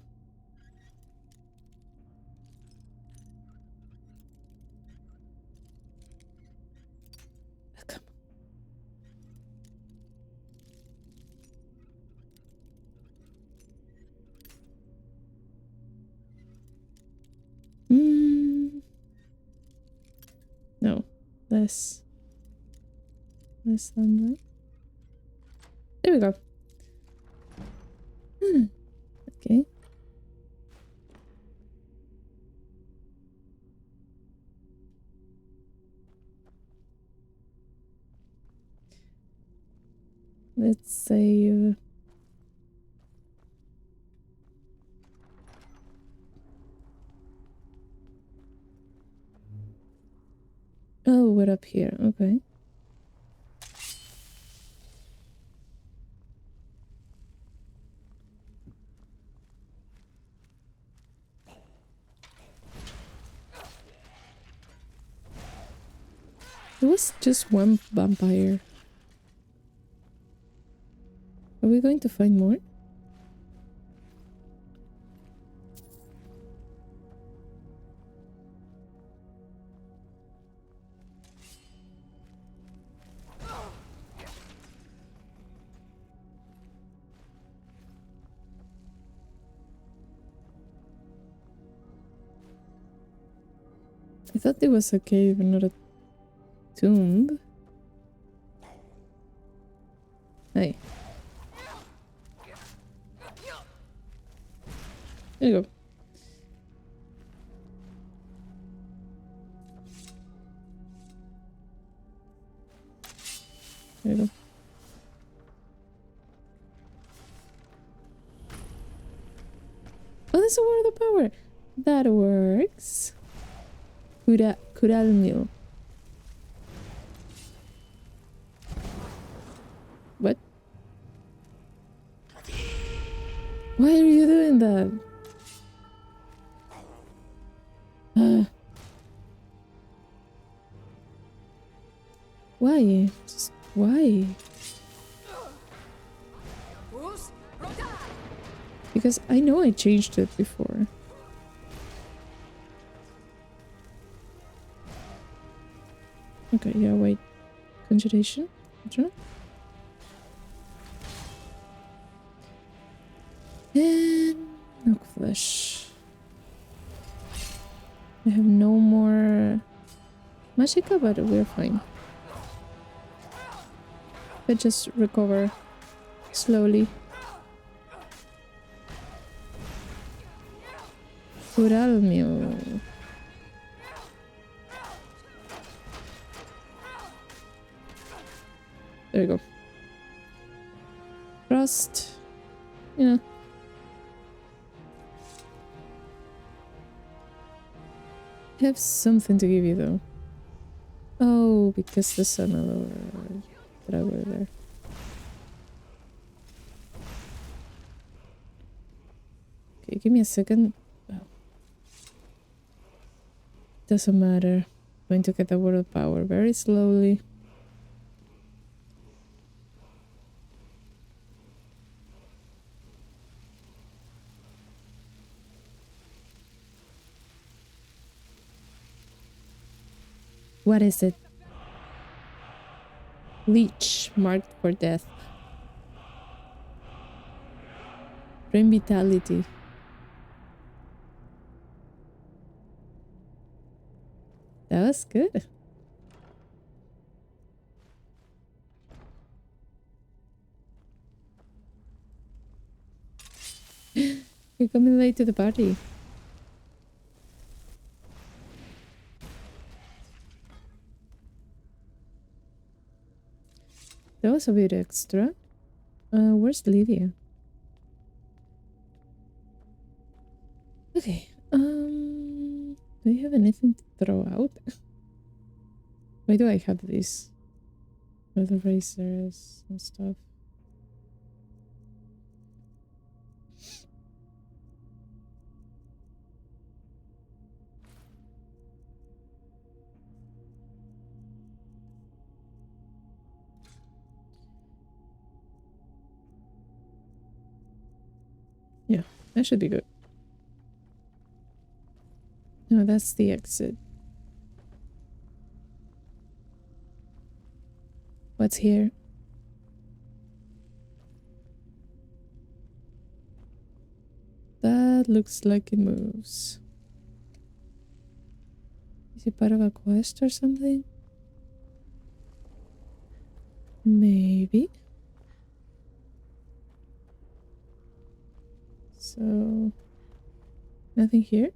come on. No, less than that. There we go. Okay. Let's save. Oh, we're up here. Okay. It was just one vampire. Are we going to find more? I thought it was a cave, not a tomb. Hey. There you go. There you go. Oh, that's a word of power. That works. Kuralmil. What? Why are you doing that? Why? Just why? Because I know I changed it before. Okay, yeah, wait. Conjuration? And no flesh. I have no more magicka, but we're fine. But just recover slowly. Curar mio. There we go. Frost. Yeah. I have something to give you though. Oh, because the sun that I were there. Okay, give me a second. Oh. Doesn't matter. I'm going to get the word of power very slowly. What is it? Leech, marked for death. Drain vitality. That was good. You're coming late to the party. That was a bit extra. Where's Lydia? Okay. Do you have anything to throw out? Why do I have these? Other razors and stuff. Yeah, that should be good. No, that's the exit. What's here? That looks like it moves. Is it part of a quest or something? Maybe. So, nothing here?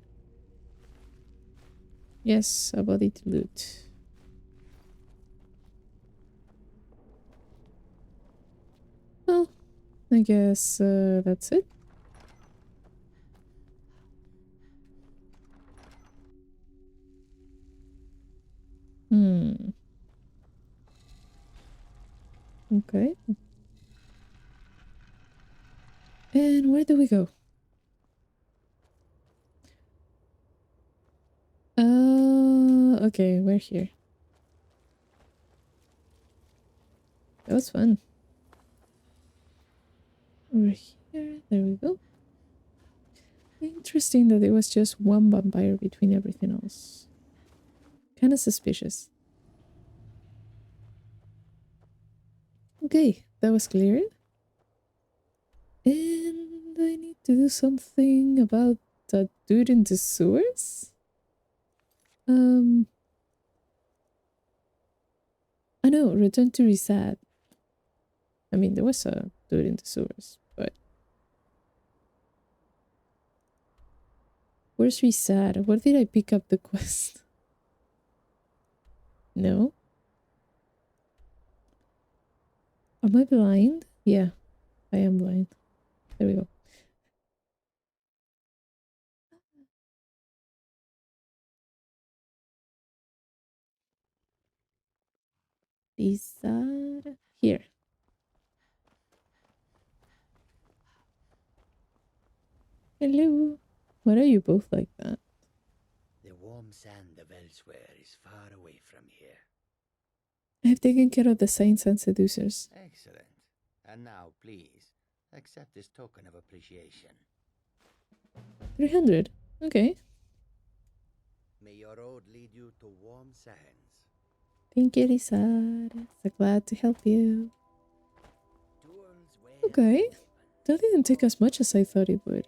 Yes, a body to loot. Well, I guess that's it. Okay. And where do we go? Okay, we're here. That was fun. Over here, there we go. Interesting that it was just one vampire between everything else. Kind of suspicious. Okay, that was cleared. And I need to do something about that dude in the sewers? I know, return to Reset. I mean, there was a dude in the sewers, but... Where's Reset? Where did I pick up the quest? No? Am I blind? Yeah, I am blind. There we go. Reset. Here. Hello. Why are you both like that? The warm sand of elsewhere is far away from here. I have taken care of the saints and seducers. Excellent. And now, please, accept this token of appreciation. 300. Okay. May your road lead you to warm sands. Thank you, Rizar. So glad to help you. Okay. That didn't take as much as I thought it would.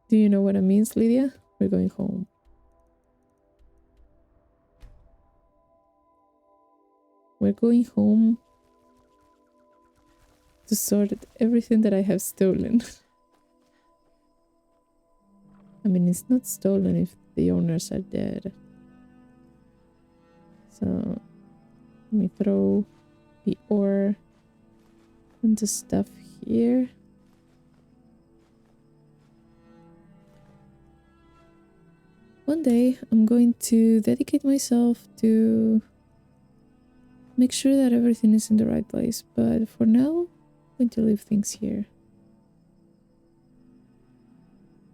Do you know what it means, Lydia? We're going home. We're going home to sort everything that I have stolen. I mean, it's not stolen if the owners are dead. So, let me throw the ore and the stuff here. One day, I'm going to dedicate myself to make sure that everything is in the right place. But for now, I'm going to leave things here.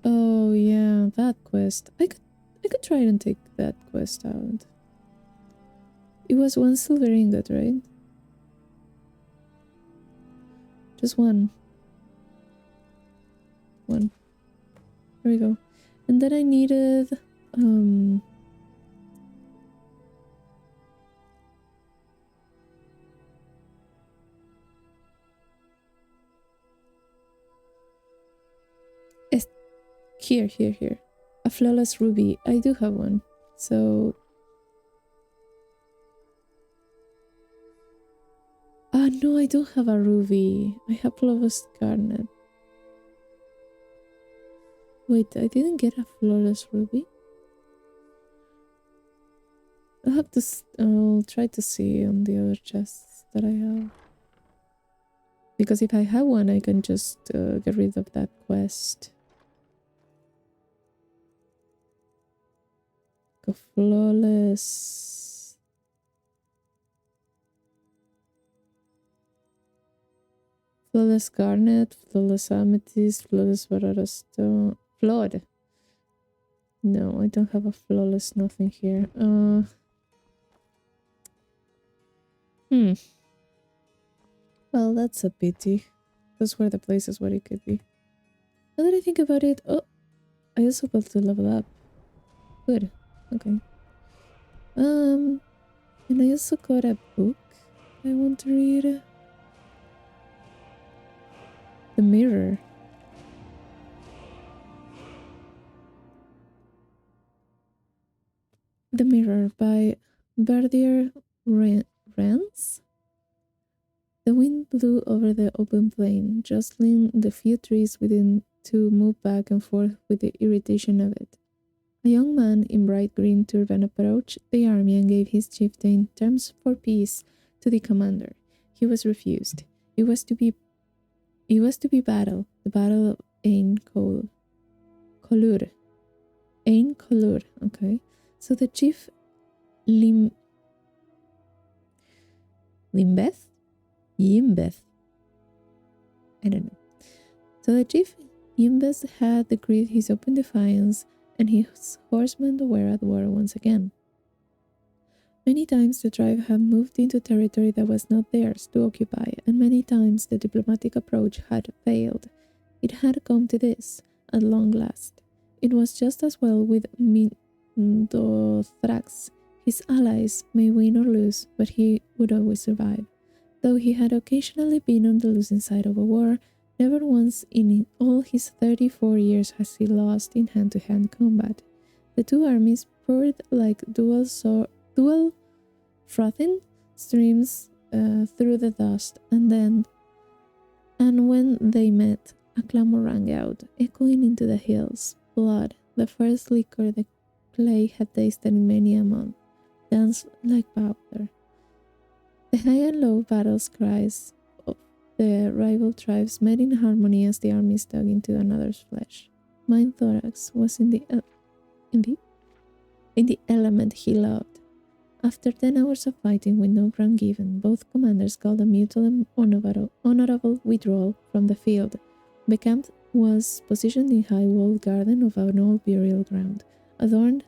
Oh yeah, that quest. I could try and take that quest out. It was 1 silver ingot, right? Just one. There we go. And then I needed here. A flawless ruby. I do have one. So no, I don't have a ruby. I have flawless garnet. Wait, I didn't get a flawless ruby? I'll try to see on the other chests that I have. Because if I have one, I can just get rid of that quest. Go flawless. Flawless garnet, flawless amethyst, flawless Varada stone. Flawed. No, I don't have a flawless nothing here. Well, that's a pity. Those were the places where it could be. Now that I think about it, oh, I also got to level up. Good. Okay. And I also got a book I want to read. The Mirror. The Mirror by Bardier Rance. The wind blew over the open plain, jostling the few trees within to move back and forth with the irritation of it. A young man in bright green turban approached the army and gave his chieftain terms for peace to the commander. He was refused. It was to be battle, the battle of Ain Kolur. Ain Kolur, okay. So the chief Yimbeth? I don't know. So the chief Yimbeth had decreed his open defiance, and his horsemen were at war once again. Many times the tribe had moved into territory that was not theirs to occupy, and many times the diplomatic approach had failed. It had come to this, at long last. It was just as well with Mindothrax. His allies may win or lose, but he would always survive. Though he had occasionally been on the losing side of a war, never once in all his 34 years has he lost in hand-to-hand combat. The two armies poured like dual frothing streams through the dust, and when they met, a clamor rang out, echoing into the hills. Blood, the first liquor the clay had tasted in many a month, danced like powder. The high and low battle cries of the rival tribes met in harmony as the armies dug into another's flesh. Mindothrax was in the element he loved. After 10 hours of fighting with no ground given, both commanders called a mutual and honorable withdrawal from the field. The camp was positioned in high walled garden of an old burial ground, adorned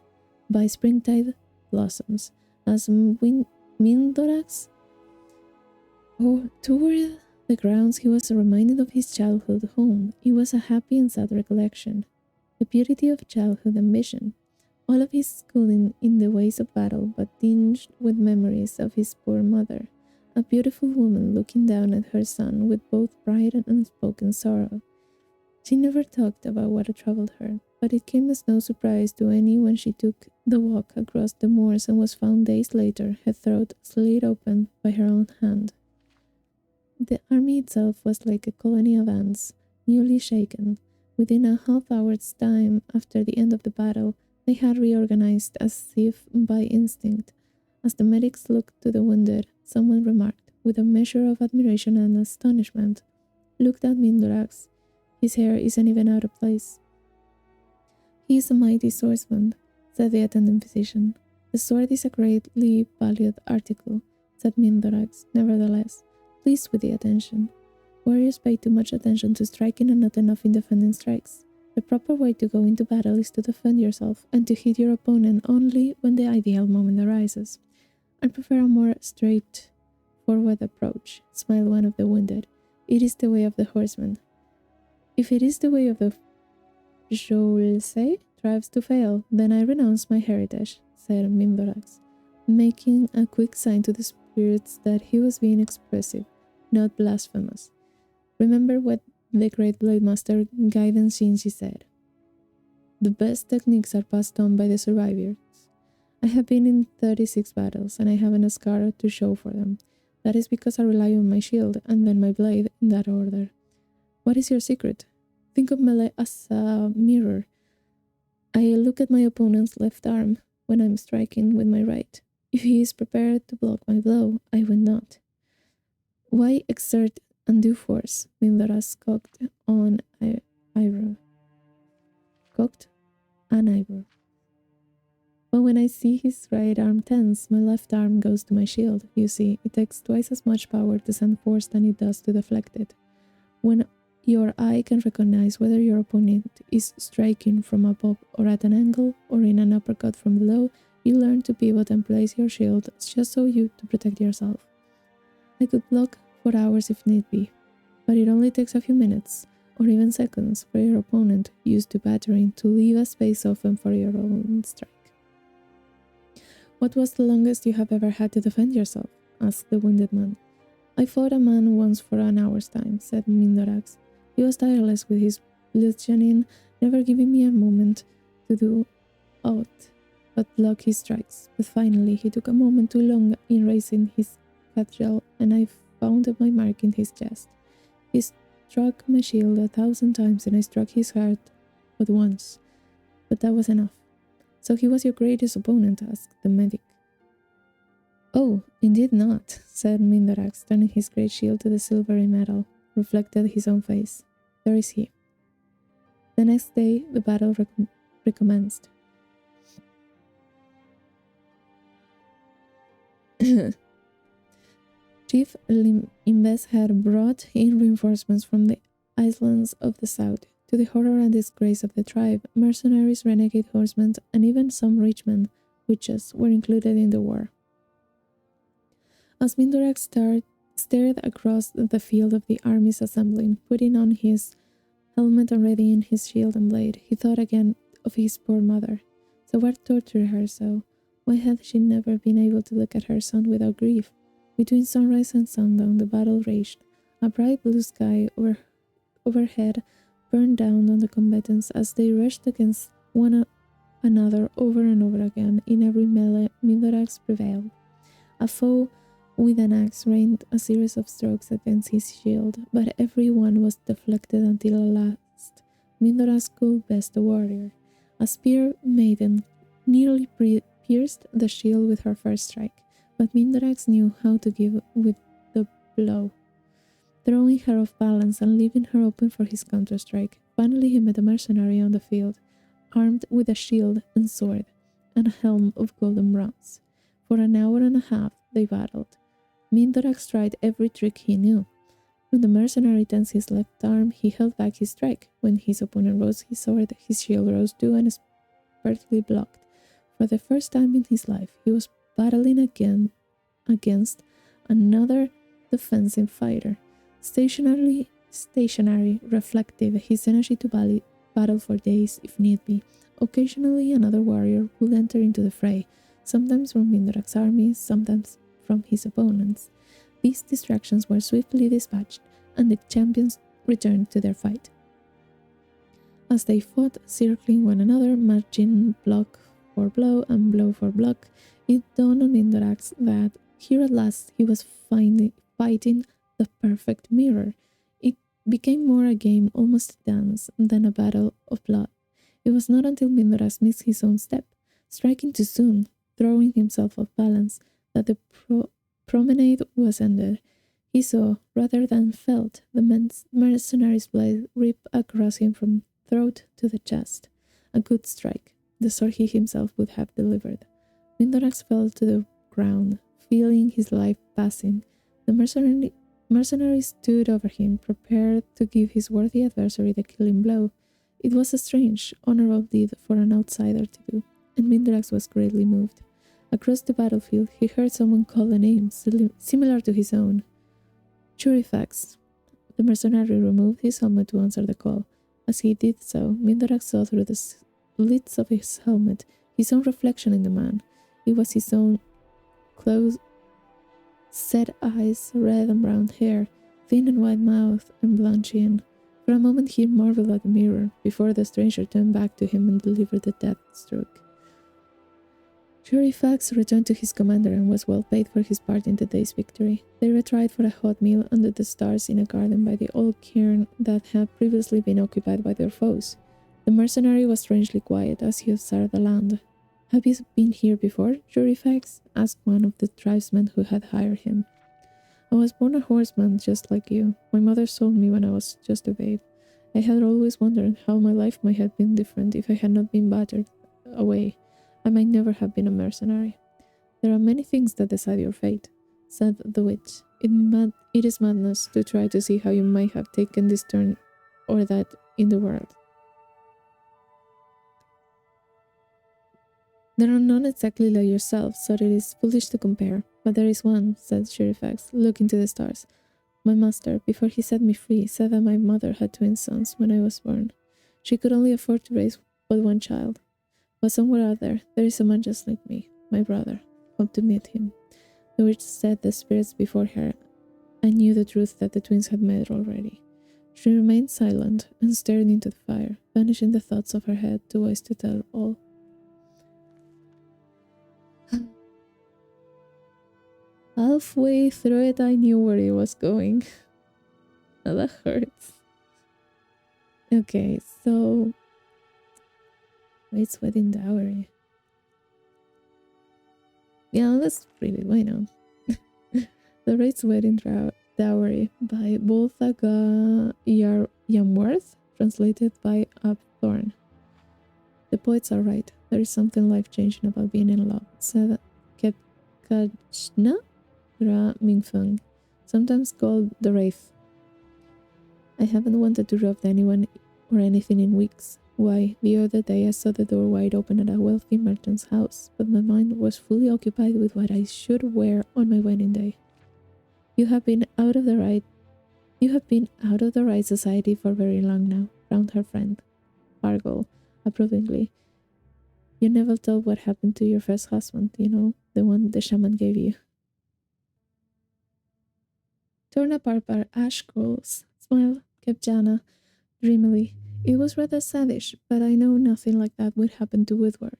by springtide blossoms, As Mindorax toured the grounds, he was reminded of his childhood home. It was a happy and sad recollection. The purity of childhood ambition. All of his schooling in the ways of battle, but tinged with memories of his poor mother, a beautiful woman looking down at her son with both pride and unspoken sorrow. She never talked about what had troubled her, but it came as no surprise to any when she took the walk across the moors and was found days later, her throat slit open by her own hand. The army itself was like a colony of ants, newly shaken. Within a half-hour's time after the end of the battle, they had reorganized as if by instinct. As the medics looked to the wounded, someone remarked, with a measure of admiration and astonishment, "Look at Mindorax. His hair isn't even out of place." "He is a mighty swordsman," said the attendant physician. "The sword is a greatly valued article," said Mindorax, nevertheless, pleased with the attention. "Warriors pay too much attention to striking and not enough in defending strikes. The proper way to go into battle is to defend yourself and to hit your opponent only when the ideal moment arises. I prefer a more straightforward approach," smiled one of the wounded. "It is the way of the horseman." "If it is the way of the say, tribes to fail, then I renounce my heritage," said Mindorax, making a quick sign to the spirits that he was being expressive, not blasphemous. "Remember what the great blade master Gaiden Shinji said. The best techniques are passed on by the survivors. I have been in 36 battles, and I haven't a scar to show for them. That is because I rely on my shield and then my blade in that order. What is your secret? Think of melee as a mirror. I look at my opponent's left arm when I'm striking with my right. If he is prepared to block my blow, I will not. Why exert undue force?" Mindorax cocked an eyebrow. "But when I see his right arm tense, my left arm goes to my shield. You see, it takes twice as much power to send force than it does to deflect it. When your eye can recognize whether your opponent is striking from above or at an angle or in an uppercut from below, you learn to pivot and place your shield just so you to protect yourself. I could block for hours if need be, but it only takes a few minutes or even seconds for your opponent, used to battering, to leave a space open for your own strike." "What was the longest you have ever had to defend yourself?" asked the wounded man. "I fought a man once for an hour's time," said Mindorax. "He was tireless with his bludgeoning, never giving me a moment to do aught but block his strikes. But finally he took a moment too long in raising his cudgel, and I found my mark in his chest. He struck my shield 1,000 times, and I struck his heart but once. But that was enough." "So he was your greatest opponent?" asked the medic. "Oh, indeed not," said Mindorax, turning his great shield to the silvery metal, reflected his own face. "There is he." The next day, the battle recommenced. Chief Limbes had brought in reinforcements from the islands of the south. To the horror and disgrace of the tribe, mercenaries, renegade horsemen, and even some rich men, witches, were included in the war. As Mindorax stared across the field of the armies assembling, putting on his helmet and readying his shield and blade, he thought again of his poor mother. So what tortured her so? Why had she never been able to look at her son without grief? Between sunrise and sundown, the battle raged. A bright blue sky overhead burned down on the combatants as they rushed against one another over and over again. In every melee, Mindorax prevailed. A foe with an axe rained a series of strokes against his shield, but every one was deflected until at last Mindorax could best the warrior. A spear maiden nearly pierced the shield with her first strike, but Mindorax knew how to give with the blow, throwing her off balance and leaving her open for his counter-strike. Finally he met a mercenary on the field, armed with a shield and sword, and a helm of golden bronze. For an hour and a half they battled. Mindorax tried every trick he knew. When the mercenary tensed his left arm, he held back his strike. When his opponent rose his sword, his shield rose too and expertly blocked. For the first time in his life, he was battling against another defensive fighter. Stationary, reflective, his energy to battle for days if need be. Occasionally another warrior would enter into the fray, sometimes from Viinturuth's army, sometimes from his opponents. These distractions were swiftly dispatched, and the champions returned to their fight. As they fought, circling one another, marching block for blow and blow for block, it dawned on Viinturuth that here at last he was fighting the perfect mirror. It became more a game, almost a dance, than a battle of blood. It was not until Viinturuth missed his own step, striking too soon, throwing himself off balance, that the promenade was ended. He saw, rather than felt, the mercenary's blade rip across him from throat to the chest. A good strike, the sword he himself would have delivered. Viinturuth fell to the ground, feeling his life passing. The mercenary stood over him, prepared to give his worthy adversary the killing blow. It was a strange, honorable deed for an outsider to do, and Viinturuth was greatly moved. Across the battlefield, he heard someone call a name similar to his own. Jornibert. The mercenary removed his helmet to answer the call. As he did so, Viinturuth saw through the slits of his helmet his own reflection in the man. It was his own close set eyes, red and brown hair, thin and wide mouth, and blunt chin. For a moment he marveled at the mirror, before the stranger turned back to him and delivered the death stroke. Jornibert returned to his commander and was well paid for his part in the day's victory. They retried for a hot meal under the stars in a garden by the old cairn that had previously been occupied by their foes. The mercenary was strangely quiet as he observed the land. "Have you been here before, Jornibert?" asked one of the tribesmen who had hired him. "I was born a horseman, just like you. My mother sold me when I was just a babe. I had always wondered how my life might have been different if I had not been battered away. I might never have been a mercenary." "There are many things that decide your fate," said the witch. It is madness to try to see how you might have taken this turn or that in the world. "There are none exactly like yourself, so it is foolish to compare. But there is one," said Jornibert, looking to the stars. "My master, before he set me free, said that my mother had twin sons when I was born. She could only afford to raise but one child. But somewhere out there is a man just like me, my brother. Hope to meet him." The witch set the spirits before her and knew the truth that the twins had met already. She remained silent and stared into the fire, banishing the thoughts of her head to voice to tell all. Halfway through it, I knew where it was going. That hurts. Okay, so Raid's Wedding Dowry. Yeah, let's read it. Why not? The Raid's Wedding Dowry by Bolthaga Yamworth, translated by Upthorne. "The poets are right. There is something life-changing about being in love," said Ketkachna Ra Mingfeng, sometimes called the Wraith. "I haven't wanted to rob anyone or anything in weeks. Why, the other day I saw the door wide open at a wealthy merchant's house, but my mind was fully occupied with what I should wear on my wedding day." You have been out of the right society for very long now," frowned her friend, Argol, approvingly. "You never told what happened to your first husband, you know, the one the shaman gave you." Torn apart by ash scrolls, smiled Kepjana dreamily. "It was rather savage, but I know nothing like that would happen to Woodward.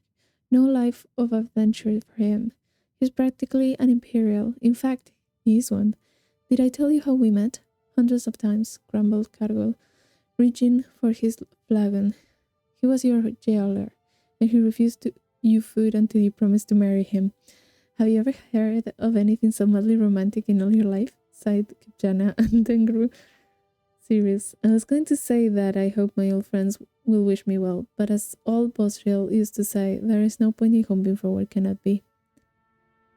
No life of adventure for him. He's practically an imperial. In fact, he is one. Did I tell you how we met?" "Hundreds of times," grumbled Cargol, reaching for his flagon. "He was your jailer, and he refused you food until you promised to marry him. Have you ever heard of anything so madly romantic in all your life?" sighed Kipjana, and then grew serious. "I was going to say that I hope my old friends will wish me well, but as old Bosriel used to say, there is no point in hoping for what cannot be.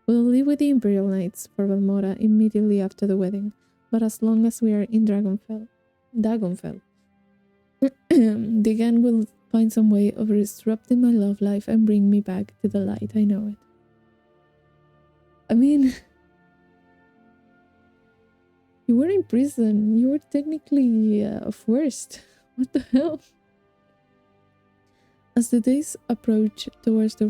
We'll leave with the Imperial Knights for Valmora immediately after the wedding, but as long as we are in Dagonfell, the gang will find some way of disrupting my love life and bring me back to the light, I know it." I mean, you were in prison. You were technically forced. What the hell? As the days approached towards the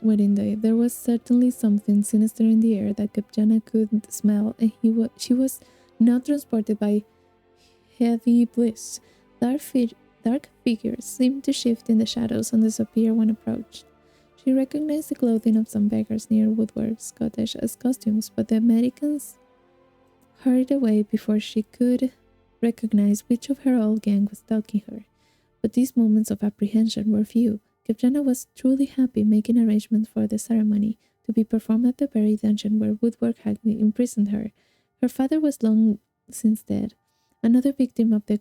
wedding day, there was certainly something sinister in the air that Capjana could smell, and she was not transported by heavy bliss. Dark figures seemed to shift in the shadows and disappear when approached. She recognized the clothing of some beggars near Woodward's cottage as costumes, but the Americans hurried away before she could recognize which of her old gang was stalking her. But these moments of apprehension were few. Capjana was truly happy making arrangements for the ceremony to be performed at the very dungeon where Woodward had imprisoned her. Her father was long since dead, another victim of the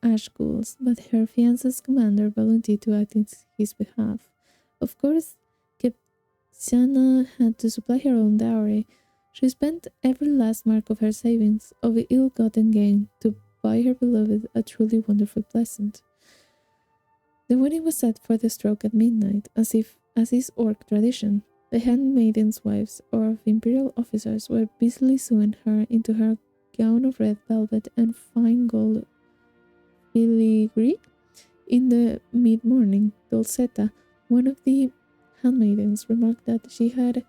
ash ghouls, but her fiance's commander volunteered to act in his behalf. Of course, Capjana had to supply her own dowry. She spent every last mark of her savings of ill-gotten gain to buy her beloved a truly wonderful present. The wedding was set for the stroke at midnight, as is Orc tradition. The handmaidens' wives of imperial officers were busily sewing her into her gown of red velvet and fine gold filigree. In the mid-morning, Dulceta, one of the handmaidens, remarked that she had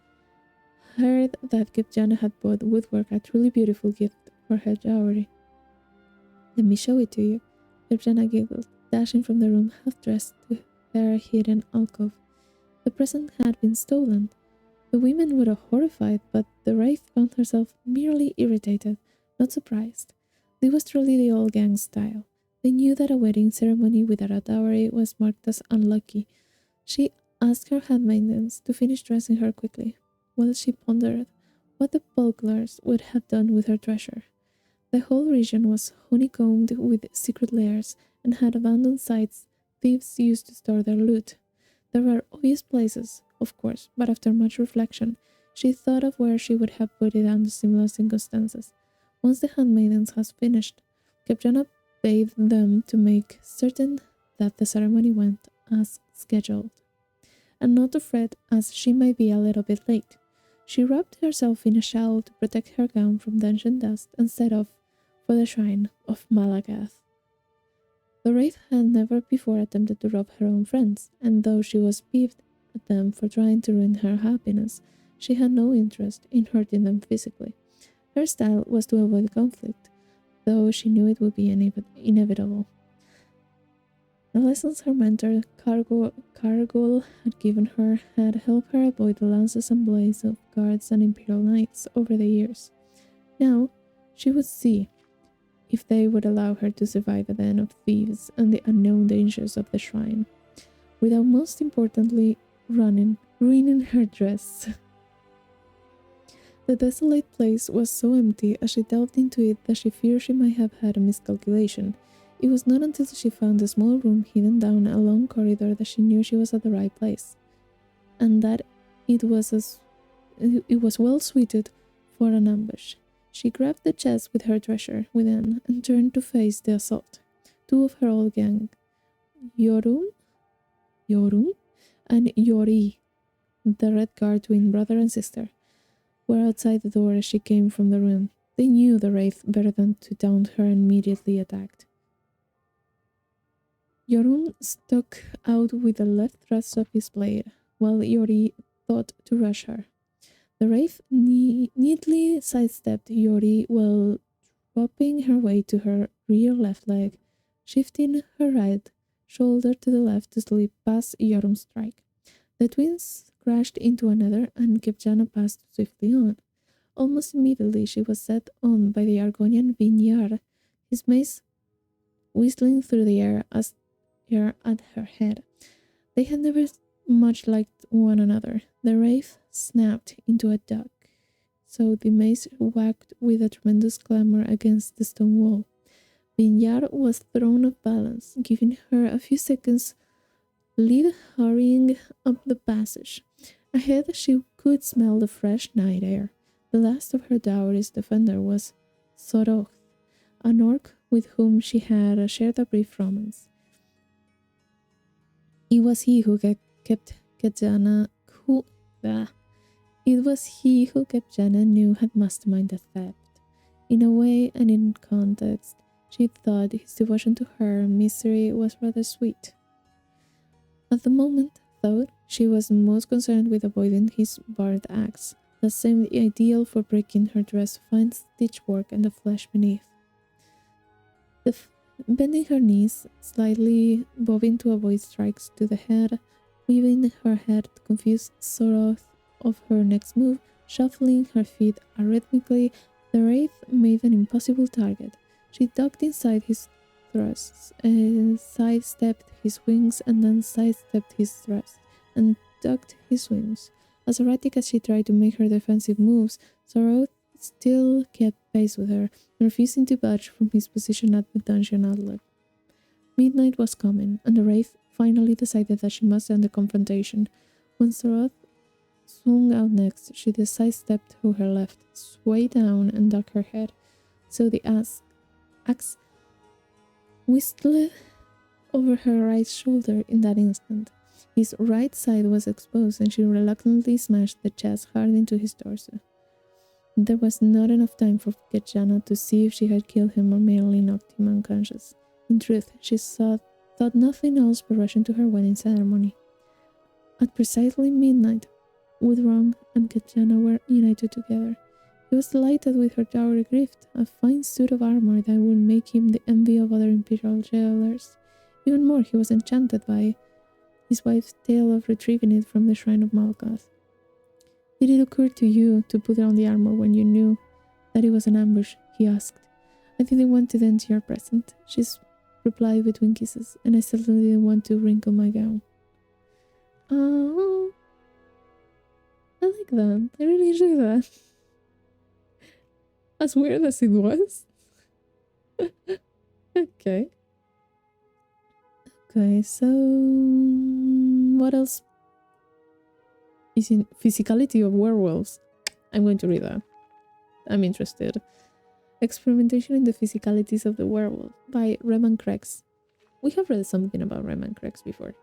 heard that Capjana had bought Woodward a truly beautiful gift for her dowry. "Let me show it to you," Capjana giggled, dashing from the room half-dressed to her hidden alcove. The present had been stolen. The women were horrified, but the wraith found herself merely irritated, not surprised. This was truly the old gang's style. They knew that a wedding ceremony without a dowry was marked as unlucky. She asked her handmaidens to finish dressing her quickly, while she pondered what the burglars would have done with her treasure. The whole region was honeycombed with secret lairs and had abandoned sites thieves used to store their loot. There were obvious places, of course, but after much reflection, she thought of where she would have put it under similar circumstances. Once the handmaidens had finished, Capjana bade them to make certain that the ceremony went as scheduled, and not to fret as she might be a little bit late. She wrapped herself in a shawl to protect her gown from dungeon dust and set off for the shrine of Malagath. The wraith had never before attempted to rob her own friends, and though she was peeved at them for trying to ruin her happiness, she had no interest in hurting them physically. Her style was to avoid conflict, though she knew it would be inevitable. The lessons her mentor, Cargul, had given her had helped her avoid the lances and blades of guards and imperial knights over the years. Now, she would see if they would allow her to survive a den of thieves and the unknown dangers of the shrine, without most importantly ruining her dress. The desolate place was so empty as she delved into it that she feared she might have had a miscalculation. It was not until she found a small room hidden down a long corridor that she knew she was at the right place, and that it was well suited for an ambush. She grabbed the chest with her treasure within and turned to face the assault. Two of her old gang, Yorum, and Yori, the Red Guard twin brother and sister, were outside the door as she came from the room. They knew the wraith better than to daunt her and immediately attacked. Yorum stuck out with the left thrust of his blade, while Yori thought to rush her. The wraith neatly sidestepped Yori while dropping her weight to her rear left leg, shifting her right shoulder to the left to slip past Yorum's strike. The twins crashed into another, and Capjana passed swiftly on. Almost immediately she was set on by the Argonian Viinturuth, his mace whistling through the air at her head. They had never much liked one another. The wraith snapped into a duck, so the mace whacked with a tremendous clamor against the stone wall. Viinturuth was thrown off balance, giving her a few seconds lead hurrying up the passage. Ahead she could smell the fresh night air. The last of her dowry's defender was Soroth, an orc with whom she had shared a brief romance. It was he who kept Capjana It was he who Capjana knew had masterminded the theft. In a way and in context, she thought his devotion to her misery was rather sweet. At the moment, though, she was most concerned with avoiding his barbed axe, that seemed ideal for breaking her dress fine stitchwork and the flesh beneath. Bending her knees, slightly bobbing to avoid strikes to the head, weaving her head to confuse Soroth of her next move, shuffling her feet arrhythmically, the wraith made an impossible target. She ducked inside his thrusts, sidestepped his wings, and then sidestepped his thrust, and ducked his wings. As erratic as she tried to make her defensive moves, Soroth still kept pace with her, refusing to budge from his position at the dungeon outlet. Midnight was coming, and the wraith finally decided that she must end the confrontation. When Soroth swung out next, she sidestepped to her left, swayed down, and ducked her head, so the axe whistled over her right shoulder in that instant. His right side was exposed, and she reluctantly smashed the chest hard into his torso. There was not enough time for Capjana to see if she had killed him or merely knocked him unconscious. In truth, she thought nothing else but rushing to her wedding ceremony. At precisely midnight, Woodwrong and Capjana were united together. He was delighted with her dowry gift, a fine suit of armor that would make him the envy of other imperial jailers. Even more, he was enchanted by his wife's tale of retrieving it from the shrine of Malkath. Did it occur to you to put on the armor when you knew that it was an ambush? He asked. I didn't want to dent your present, she replied between kisses, and I certainly didn't want to wrinkle my gown. Oh, I like that. I really enjoy that. As weird as it was. Okay. Okay, so what else is in Physicality of Werewolves? I'm going to read that. I'm interested. Experimentation in the Physicalities of the Werewolf by Reman Krex. We have read something about Reman Krex before.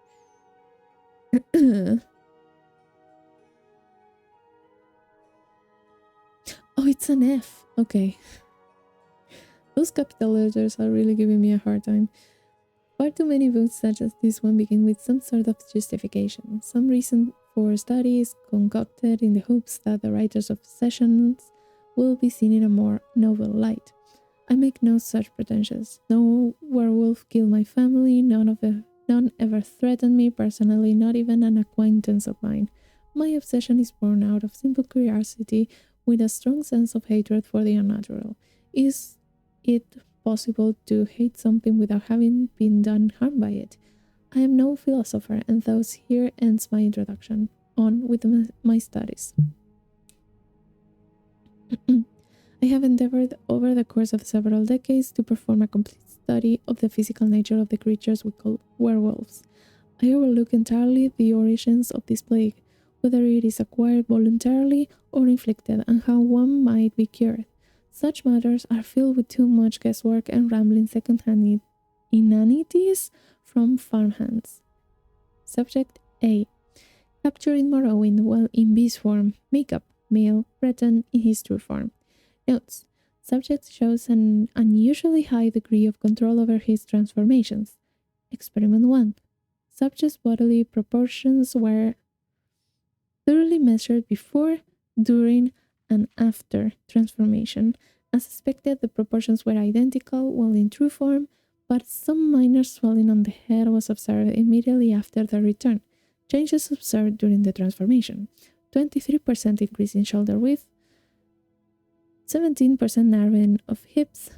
Oh, it's an F. Okay. Those capital letters are really giving me a hard time. Far too many books such as this one begin with some sort of justification, some reason for studies concocted in the hopes that the writers of sessions will be seen in a more noble light. I make no such pretensions. No werewolf killed my family, none ever threatened me personally, not even an acquaintance of mine. My obsession is born out of simple curiosity with a strong sense of hatred for the unnatural. Is it possible to hate something without having been done harm by it? I am no philosopher, and thus here ends my introduction. On with my studies. I have endeavored over the course of several decades to perform a complete study of the physical nature of the creatures we call werewolves. I overlook entirely the origins of this plague, whether it is acquired voluntarily or inflicted, and how one might be cured. Such matters are filled with too much guesswork and rambling second-hand inanities from farmhands. Subject A. Captured in Morrowind while in beast form. Makeup. Male. Breton in his true form. Notes. Subject shows an unusually high degree of control over his transformations. Experiment 1. Subject's bodily proportions were thoroughly measured before, during, and after transformation. As expected, the proportions were identical while in true form, but some minor swelling on the head was observed immediately after the return. Changes observed during the transformation. 23% increase in shoulder width, 17% narrowing of hips,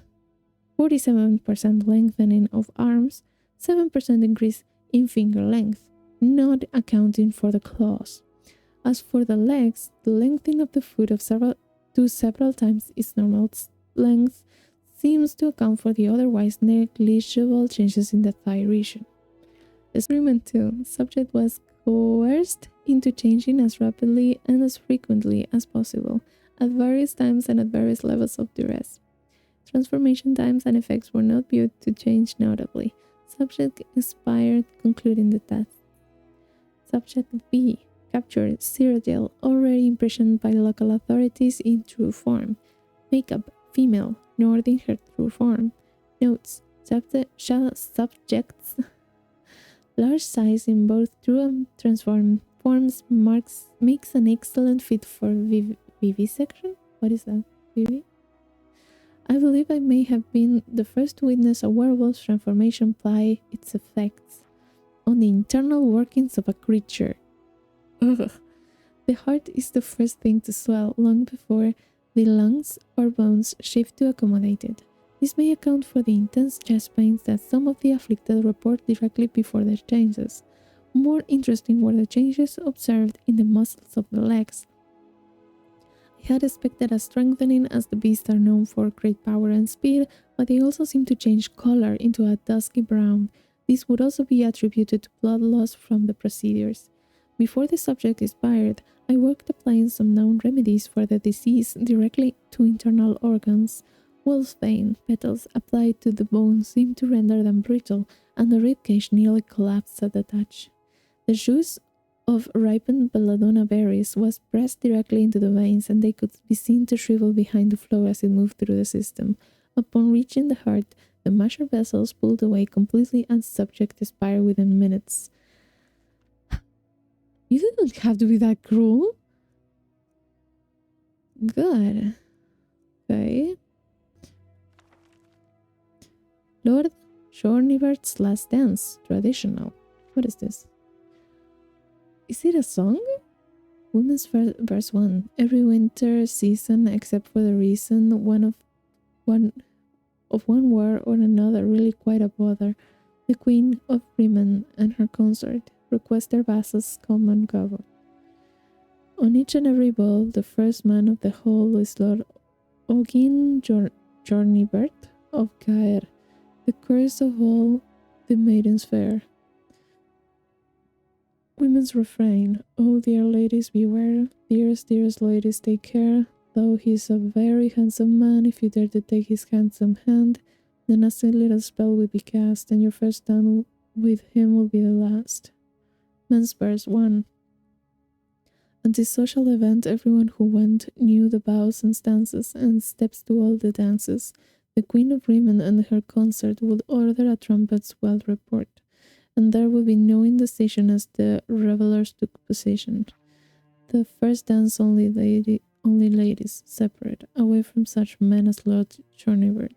47% lengthening of arms, 7% increase in finger length, not accounting for the claws. As for the legs, the lengthening of the foot of several times its normal length seems to account for the otherwise negligible changes in the thigh region. Experiment 2. Subject was coerced into changing as rapidly and as frequently as possible, at various times and at various levels of duress. Transformation times and effects were not viewed to change notably. Subject expired, concluding the test. Subject B. Captured Cyrodiil, already imprisoned by local authorities in true form. Makeup, female, nor in her true form. Notes, subjects, large size in both true and transformed forms makes an excellent fit for vivisection? What is that? Vivi? I believe I may have been the first to witness a werewolf's transformation apply its effects on the internal workings of a creature. Ugh. The heart is the first thing to swell long before the lungs or bones shift to accommodate it. This may account for the intense chest pains that some of the afflicted report directly before the changes. More interesting were the changes observed in the muscles of the legs. I had expected a strengthening, as the beasts are known for great power and speed, but they also seem to change color into a dusky brown. This would also be attributed to blood loss from the procedures. Before the subject expired, I worked applying some known remedies for the disease directly to internal organs. Wolfsbane petals applied to the bones seemed to render them brittle, and the ribcage nearly collapsed at the touch. The juice of ripened belladonna berries was pressed directly into the veins, and they could be seen to shrivel behind the flow as it moved through the system. Upon reaching the heart, the measure vessels pulled away completely and subject expired within minutes. You didn't have to be that cruel. Good. Okay. Lord Jornibert's Last Dance. Traditional. What is this? Is it a song? Women's verse 1. Every winter season, except for the reason one word or another, really quite a bother. The Queen of Bremen and her consort request their vassals come and go. On each and every ball, the first man of the whole is Lord Ogin Jornibert of Gaer, the curse of all the maidens fair. Women's refrain. Oh, dear ladies, beware. Dearest, dearest ladies, take care. Though he's a very handsome man, if you dare to take his handsome hand, then a silly little spell will be cast, and your first dance with him will be the last. Men's verse 1. At this social event, everyone who went knew the bows and stances and steps to all the dances. The Queen of Bremen and her consort would order a trumpet's wild report, and there would be no indecision as the revelers took position. The first dance only ladies, separate, away from such men as Lord Jornibert.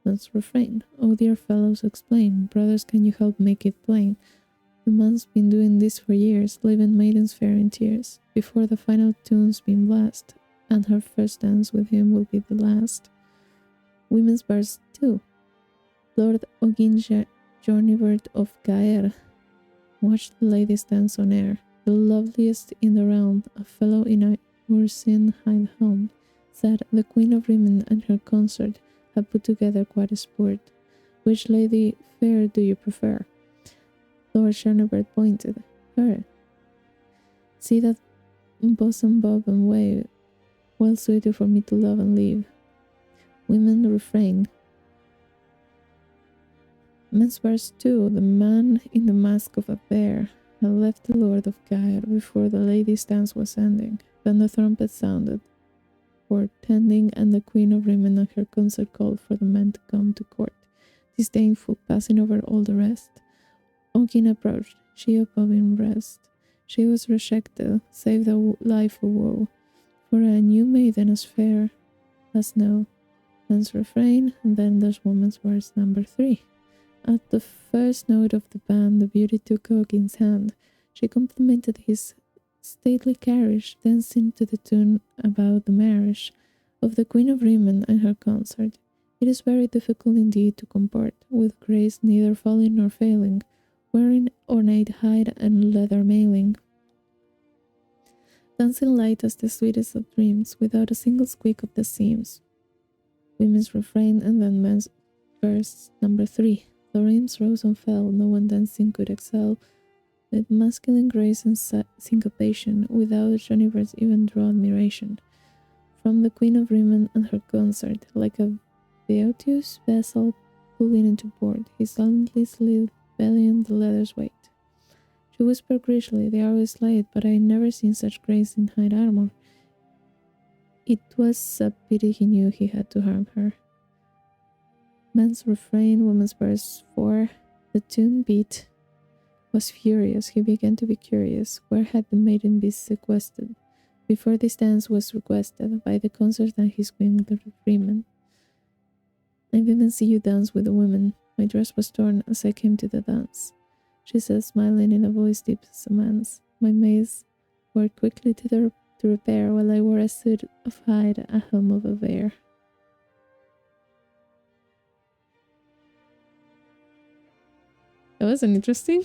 Let's refrain. Oh, dear fellows, explain. Brothers, can you help make it plain? The man's been doing this for years, leaving maidens fair in tears, before the final tune's been blast, and her first dance with him will be the last. Women's verse 2. Lord Ogin Jornibert of Gaer watched the ladies dance on air, the loveliest in the realm, a fellow in a Ursin high home, said the Queen of Bremen and her consort had put together quite a sport. Which lady fair do you prefer? Lord Jornibert pointed. Her. See that bosom bob and wave, well suited for me to love and leave. Women refrain. Men's verse 2. The man in the mask of a bear had left the Lord of Gaer before the ladies' dance was ending. Then the trumpet sounded, portending, and the Queen of Bremen and her consort called for the men to come to court, disdainful, passing over all the rest. Ogin approached, she above in breast. She was rejected, save the life of woe, for a new maiden as fair as snow. Men's refrain, and then there's woman's verse number 3. At the first note of the band, the beauty took Ogin's hand. She complimented his stately carriage, dancing to the tune about the marriage of the Queen of Bremen and her consort. It is very difficult indeed to comport, with grace neither falling nor failing, wearing ornate hide and leather mailing, dancing light as the sweetest of dreams, without a single squeak of the seams. Women's refrain, and then men's verse number 3. The rims rose and fell, no one dancing could excel, with masculine grace and syncopation, without Joniver's even draw admiration. From the Queen of Bremen and her consort, like a beauteous vessel pulling into port, he silently slid, bellying the leather's weight. She whispered gratefully, the hour is late, but I never seen such grace in hide armor. It was a pity he knew he had to harm her. Man's refrain, woman's burst for the tune beat was furious. He began to be curious. Where had the maiden been sequestered? Before this dance was requested by the consort and his queen, the freeman. I didn't see you dance with the women. My dress was torn as I came to the dance, she said, smiling in a voice deep as a man's. My maids worked quickly to repair while I wore a suit of hide, a helm of a bear. That wasn't interesting.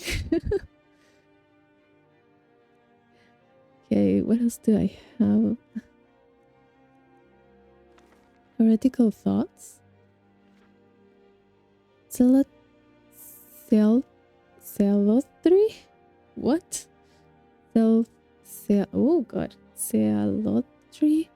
Okay, what else do I have? Heretical Thougts? Zealotry? What? Oh god. Zealotry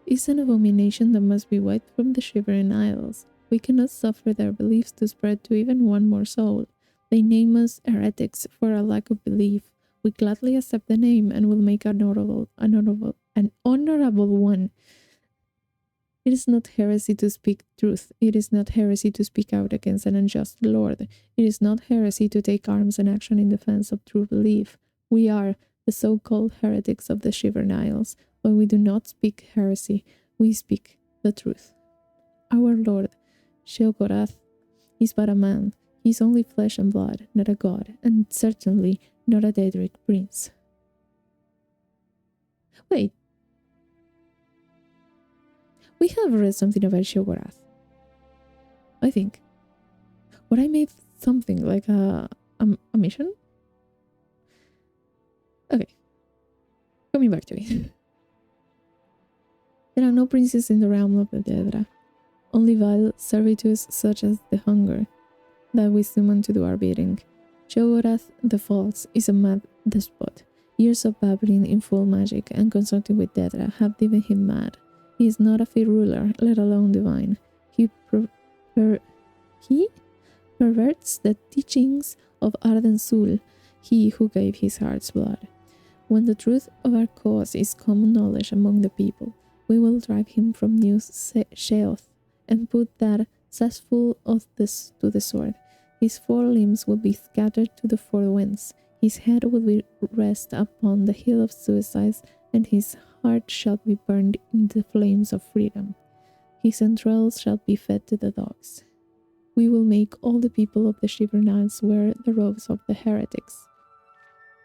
is an abomination that must be wiped from the Shivering Isles. We cannot suffer their beliefs to spread to even one more soul. They name us heretics for our lack of belief. We gladly accept the name and will make an honorable one. It is not heresy to speak truth. It is not heresy to speak out against an unjust lord. It is not heresy to take arms and action in defense of true belief. We are the so-called heretics of the Shivering Isles. When we do not speak heresy, we speak the truth. Our Lord, Sheogorath, is but a man. He is only flesh and blood, not a god, and certainly not a Daedric prince. Wait. We have read something about Sheogorath. I think. Would I made something like a mission? Okay. Coming back to it. There are no princes in the realm of the Daedra. Only vile servitudes such as the hunger that we summon to do our bidding. Sheogorath the False is a mad despot. Years of babbling in full magic and consulting with Daedra have driven him mad. He is not a fit ruler, let alone divine. He perverts the teachings of Arden Sul, he who gave his heart's blood. When the truth of our cause is common knowledge among the people, we will drive him from New Sheoth and put that cesspool of this to the sword. His 4 limbs will be scattered to the 4 winds. His head will be rest upon the hill of suicides, and his heart shall be burned in the flames of freedom. His entrails shall be fed to the dogs. We will make all the people of the Shivering Isles wear the robes of the heretics.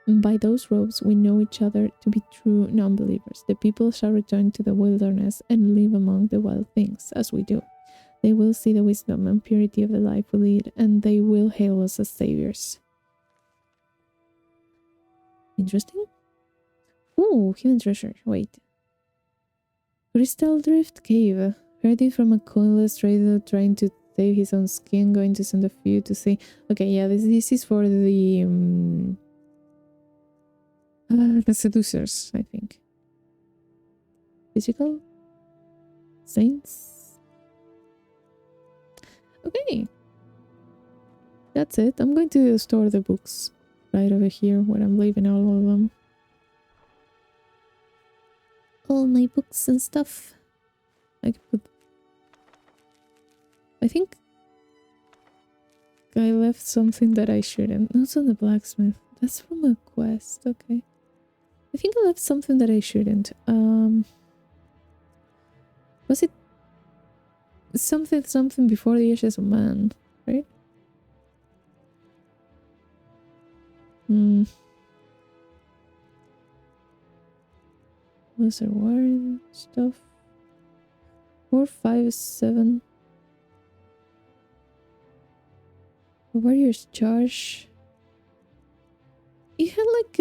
And by those robes we know each other to be true non-believers. The people shall return to the wilderness and live among the wild things, as we do. They will see the wisdom and purity of the life we lead, and they will hail us as saviors. Interesting. Ooh, hidden treasure. Wait. Crystal Drift Cave. Heard it from a coinless trader trying to save his own skin, going to send a few to see. Okay, yeah, this is for the Seducers, I think. Physical? Saints? Okay. That's it. I'm going to store the books right over here where I'm leaving all of them. All my books and stuff. I think I left something that I shouldn't. That's on the blacksmith. That's from a quest. Okay. I think I left something that I shouldn't. Was it something before the Ashes of Man, right? Was there war stuff? 4, 5, 7. Warrior's Charge. It had like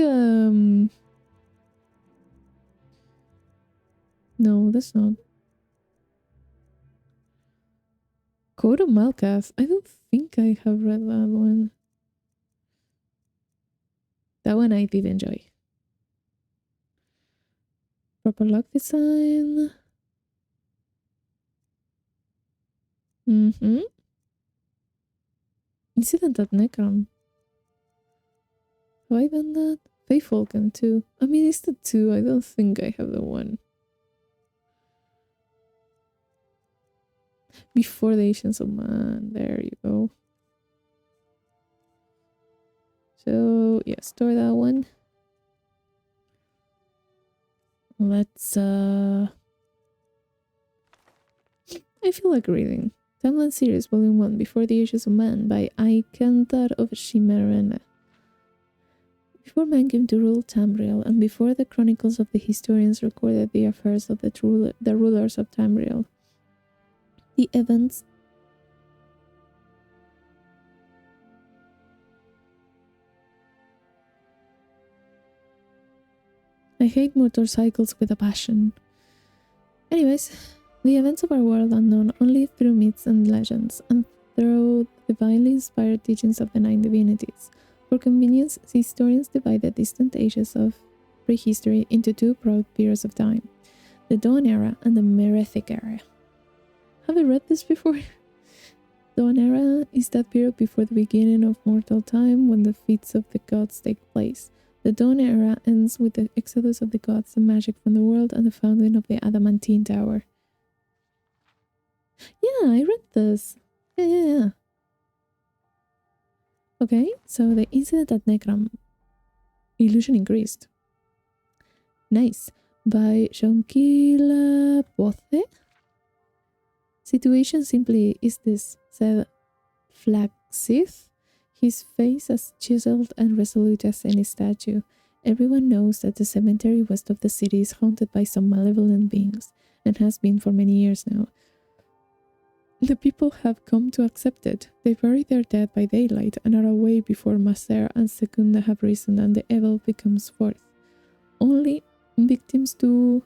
no, that's not. Code of Malkath. I don't think I have read that one. That one I did enjoy. Proper lock design. Incident at Necrom. Have I done that? Faithful can too. I mean, it's the 2. I don't think I have the 1. Before the Ancients of Man. There you go. So, yeah, store that one. Let's, I feel like reading. Timeline Series, Volume 1, Before the Ages of Man, by Icantar of Chimerene. Before man came to rule Tamriel, and before the chronicles of the historians recorded the affairs of the rulers of Tamriel, the events I hate motorcycles with a passion. Anyways, the events of our world are known only through myths and legends, and through the divinely inspired teachings of the 9 divinities. For convenience, historians divide the distant ages of prehistory into 2 broad periods of time, the Dawn Era and the Merethic Era. Have I read this before? Dawn Era is that period before the beginning of mortal time when the feats of the gods take place. The Dawn Era ends with the exodus of the gods and magic from the world and the founding of the Adamantine Tower. Yeah, I read this. Yeah. Okay, so the incident at Necrom. Illusion increased. Nice. By Shonkila Pothe. Situation simply is this, said Flagsith, his face as chiseled and resolute as any statue. Everyone knows that the cemetery west of the city is haunted by some malevolent beings, and has been for many years now. The people have come to accept it. They bury their dead by daylight and are away before Maser and Secunda have risen and the evil becomes forth. Only victims to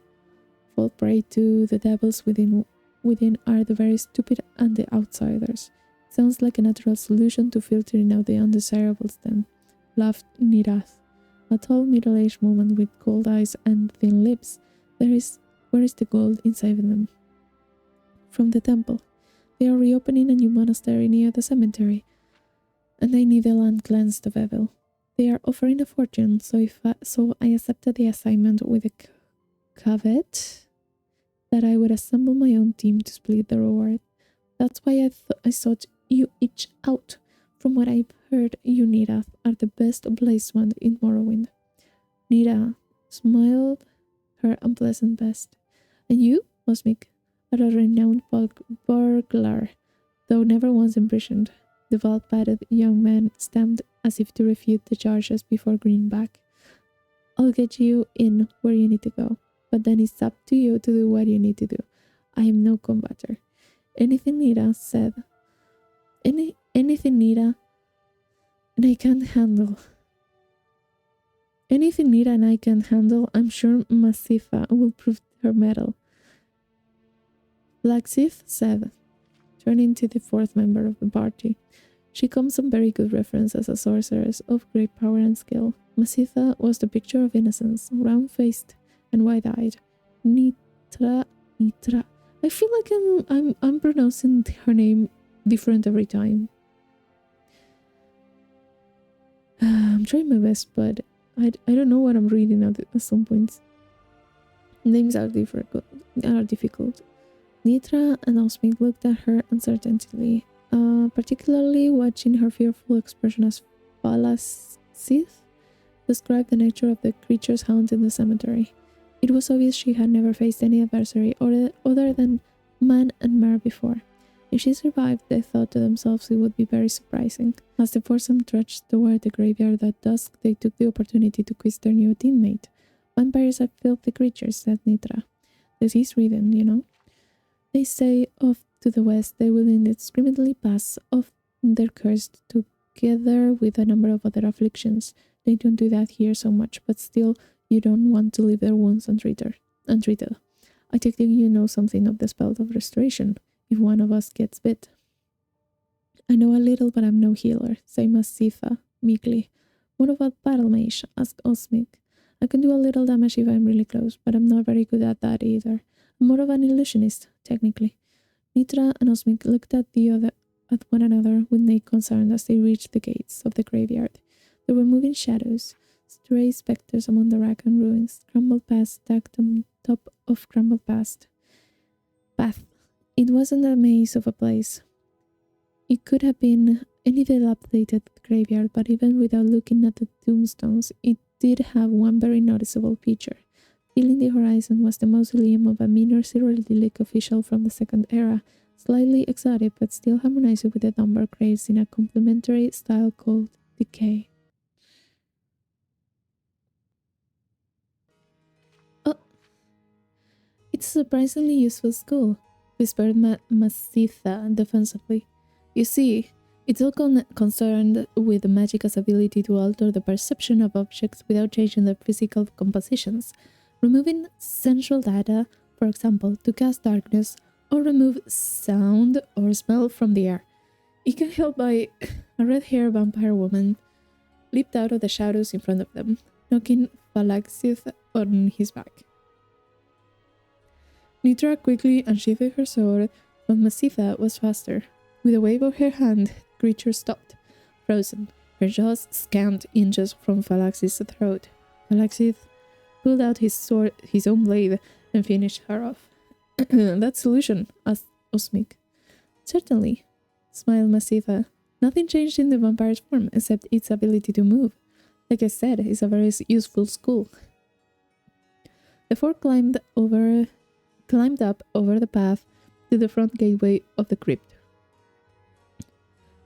fall prey to the devils within are the very stupid and the outsiders. It sounds like a natural solution to filtering out the undesirables then, laughed Nirath, a tall middle-aged woman with cold eyes and thin lips. Where is the gold inside them? From the temple. They are reopening a new monastery near the cemetery, and they need the land cleansed of evil. They are offering a fortune, so I accepted the assignment with a caveat that I would assemble my own team to split the reward. That's why I sought you each out. From what I've heard, you, Nira, are the best blazed one in Morrowind. Nira smiled her unpleasant best. And you, Osmic, are a renowned burglar, though never once imprisoned. The bald-padded young man stamped as if to refute the charges before Greenback. I'll get you in where you need to go, but then it's up to you to do what you need to do. I am no combatter. Anything Nira said, anything Nira and I can't handle. Anything Nira and I can handle, I'm sure Masifa will prove her mettle. Blacksith said, turning to the 4th member of the party. She comes on very good reference as a sorceress of great power and skill. Masifa was the picture of innocence, round-faced and wide-eyed. Nitra. I feel like I'm pronouncing her name different every time. I'm trying my best, but I don't know what I'm reading at some points. Names are difficult. Nitra and Osmic looked at her uncertainly, particularly watching her fearful expression as Falasith described the nature of the creatures haunting the cemetery. It was obvious she had never faced any adversary other than man and mare before. If she survived, they thought to themselves it would be very surprising. As the foursome trudged toward the graveyard at dusk, they took the opportunity to quiz their new teammate. Vampires are filthy creatures, said Nitra. This is reading, you know. They say off to the west they will indiscriminately pass off their curse together with a number of other afflictions. They don't do that here so much, but still you don't want to leave their wounds untreated. I take it you know something of the spell of restoration, if one of us gets bit. I know a little, but I'm no healer, said Masifa meekly. What about battle mage? Asked Osmic. I can do a little damage if I'm really close, but I'm not very good at that either. I'm more of an illusionist, technically. Nitra and Osmic looked at one another with naked concern as they reached the gates of the graveyard. There were moving shadows, stray specters among the wreck and ruins, crumbled past stacked on top of crumbled past. Path. It wasn't a maze of a place. It could have been any dilapidated graveyard, but even without looking at the tombstones, it did have one very noticeable feature. Filling the horizon was the mausoleum of a minor Cyrillic official from the Second Era, slightly exotic but still harmonizing with the Dunbar graves in a complementary style called Decay. Oh, it's a surprisingly useful school, whispered Masitha defensively. You see, it's all concerned with the magic's ability to alter the perception of objects without changing their physical compositions. Removing sensual data, for example, to cast darkness, or remove sound or smell from the air. It can help by a red-haired vampire woman leaped out of the shadows in front of them, knocking Phalaxith on his back. Nitra quickly unsheathed her sword, but Masitha was faster. With a wave of her hand, the creature stopped, frozen, her jaws scant inches from Phalaxith's throat. Phalaxith pulled out his own blade, and finished her off. That solution, asked Osmic. Certainly, smiled Masitha. Nothing changed in the vampire's form except its ability to move. Like I said, it's a very useful school. The four climbed up over the path to the front gateway of the crypt.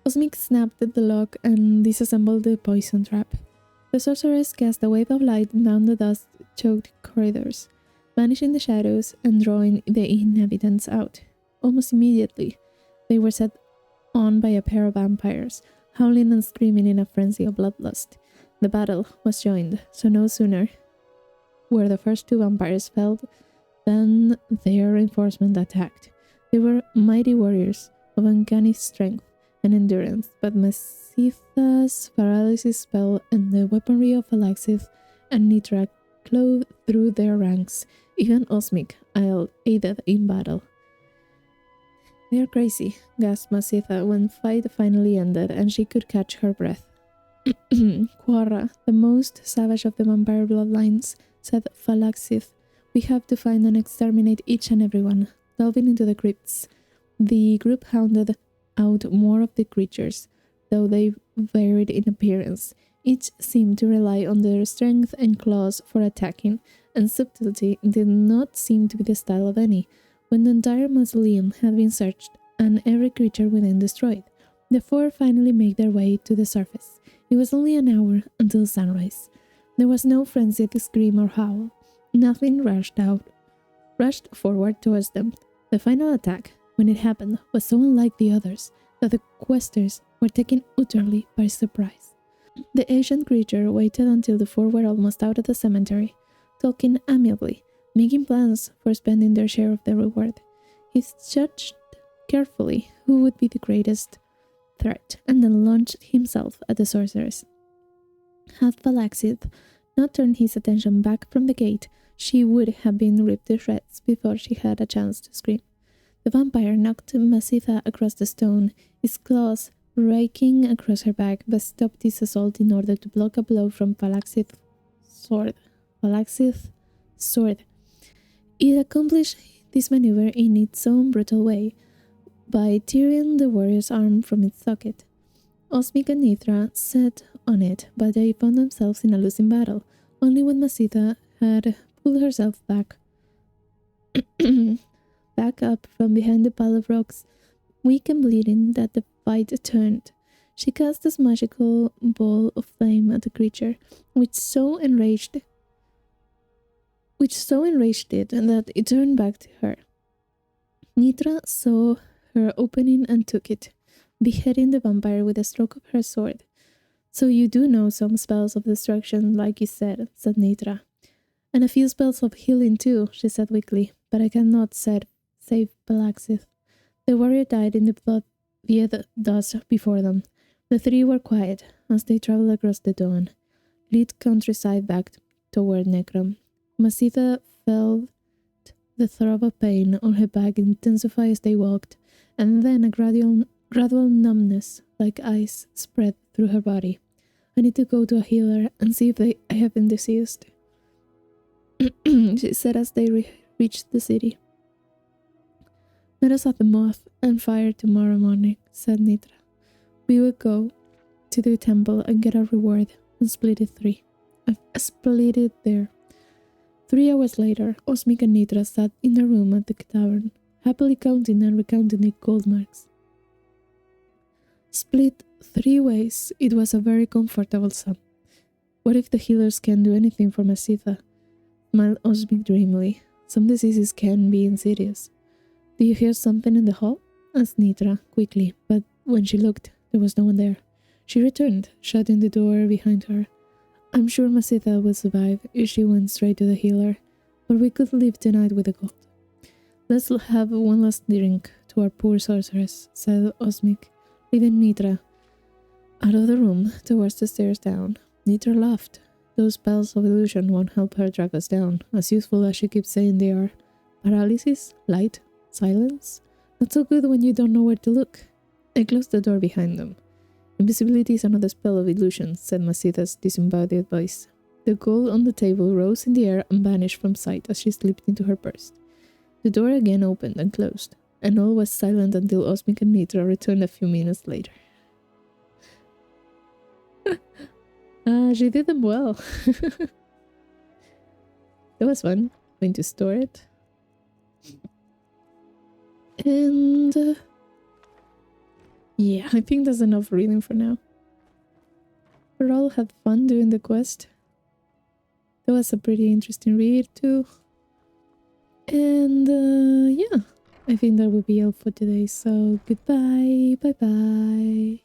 Osmic snapped at the lock and disassembled the poison trap. The sorceress cast a wave of light down the dust-choked corridors, vanishing the shadows and drawing the inhabitants out. Almost immediately, they were set on by a pair of vampires, howling and screaming in a frenzy of bloodlust. The battle was joined, so no sooner were the first two vampires felled than their reinforcement attacked. They were mighty warriors of uncanny strength and endurance, but Masitha's paralysis spell and the weaponry of Phalaxith and Nitra clove through their ranks. Even Osmic aided in battle. "They're crazy," gasped Masitha when fight finally ended and she could catch her breath. "Quara, the most savage of the vampire bloodlines," said Phalaxith. "We have to find and exterminate each and every one." Delving into the crypts, the group hounded out more of the creatures, though they varied in appearance. Each seemed to rely on their strength and claws for attacking, and subtlety did not seem to be the style of any. When the entire mausoleum had been searched and every creature within destroyed, the four finally made their way to the surface. It was only an hour until sunrise. There was no frenzied scream or howl. Nothing rushed forward towards them. The final attack, when it happened, was so unlike the others that the questers were taken utterly by surprise. The ancient creature waited until the four were almost out of the cemetery, talking amiably, making plans for spending their share of the reward. He judged carefully who would be the greatest threat, and then launched himself at the sorceress. Had Phalaxith not turned his attention back from the gate, she would have been ripped to shreds before she had a chance to scream. The vampire knocked Masitha across the stone, his claws raking across her back, but stopped his assault in order to block a blow from Phalaxith's sword. It accomplished this maneuver in its own brutal way, by tearing the warrior's arm from its socket. Osmic and Nitra set on it, but they found themselves in a losing battle. Only when Masitha had pulled herself back up from behind the pile of rocks, weak and bleeding, that the fight turned. She cast this magical ball of flame at the creature, which so enraged it that it turned back to her. Nitra saw her opening and took it, beheading the vampire with a stroke of her sword. "So you do know some spells of destruction, like you said," said Nitra. "And a few spells of healing too," she said weakly, "but I cannot save Phalaxith." The warrior died in the blood-vied dust before them. The three were quiet as they traveled across the dawn, lit countryside back toward Necrom. Masitha felt the throb of pain on her back intensify as they walked, and then a gradual numbness like ice spread through her body. I need to go to a healer and see if I have been deceased. She said as they reached the city. Meet us at the Moth and Fire tomorrow morning, said Nitra. We will go to the temple and get our reward and split it there. 3 hours later, Osmic and Nitra sat in a room at the tavern, happily counting and recounting the gold marks. Split 3 ways, it was a very comfortable sum. What if the healers can't do anything for Masitha? Smiled Osmic dreamily. Some diseases can be insidious. Do you hear something in the hall? Asked Nitra quickly, but when she looked, there was no one there. She returned, shutting the door behind her. I'm sure Masitha will survive if she went straight to the healer, but we could leave tonight with the gold. Let's have one last drink to our poor sorceress, said Osmic, leading Nitra out of the room towards the stairs down. Nitra laughed. Those spells of illusion won't help her drag us down, as useful as she keeps saying they are. Paralysis, light, silence. Not so good when you don't know where to look. I closed the door behind them. Invisibility is another spell of illusion, said Masitha's disembodied voice. The gold on the table rose in the air and vanished from sight as she slipped into her purse. The door again opened and closed, and all was silent until Osmic and Nitra returned a few minutes later. She did them well. That was fun. Going to store it. And yeah, I think that's enough reading for now. We all had fun doing the quest. That was a pretty interesting read too. And yeah, I think that will be all for today. So goodbye, bye bye.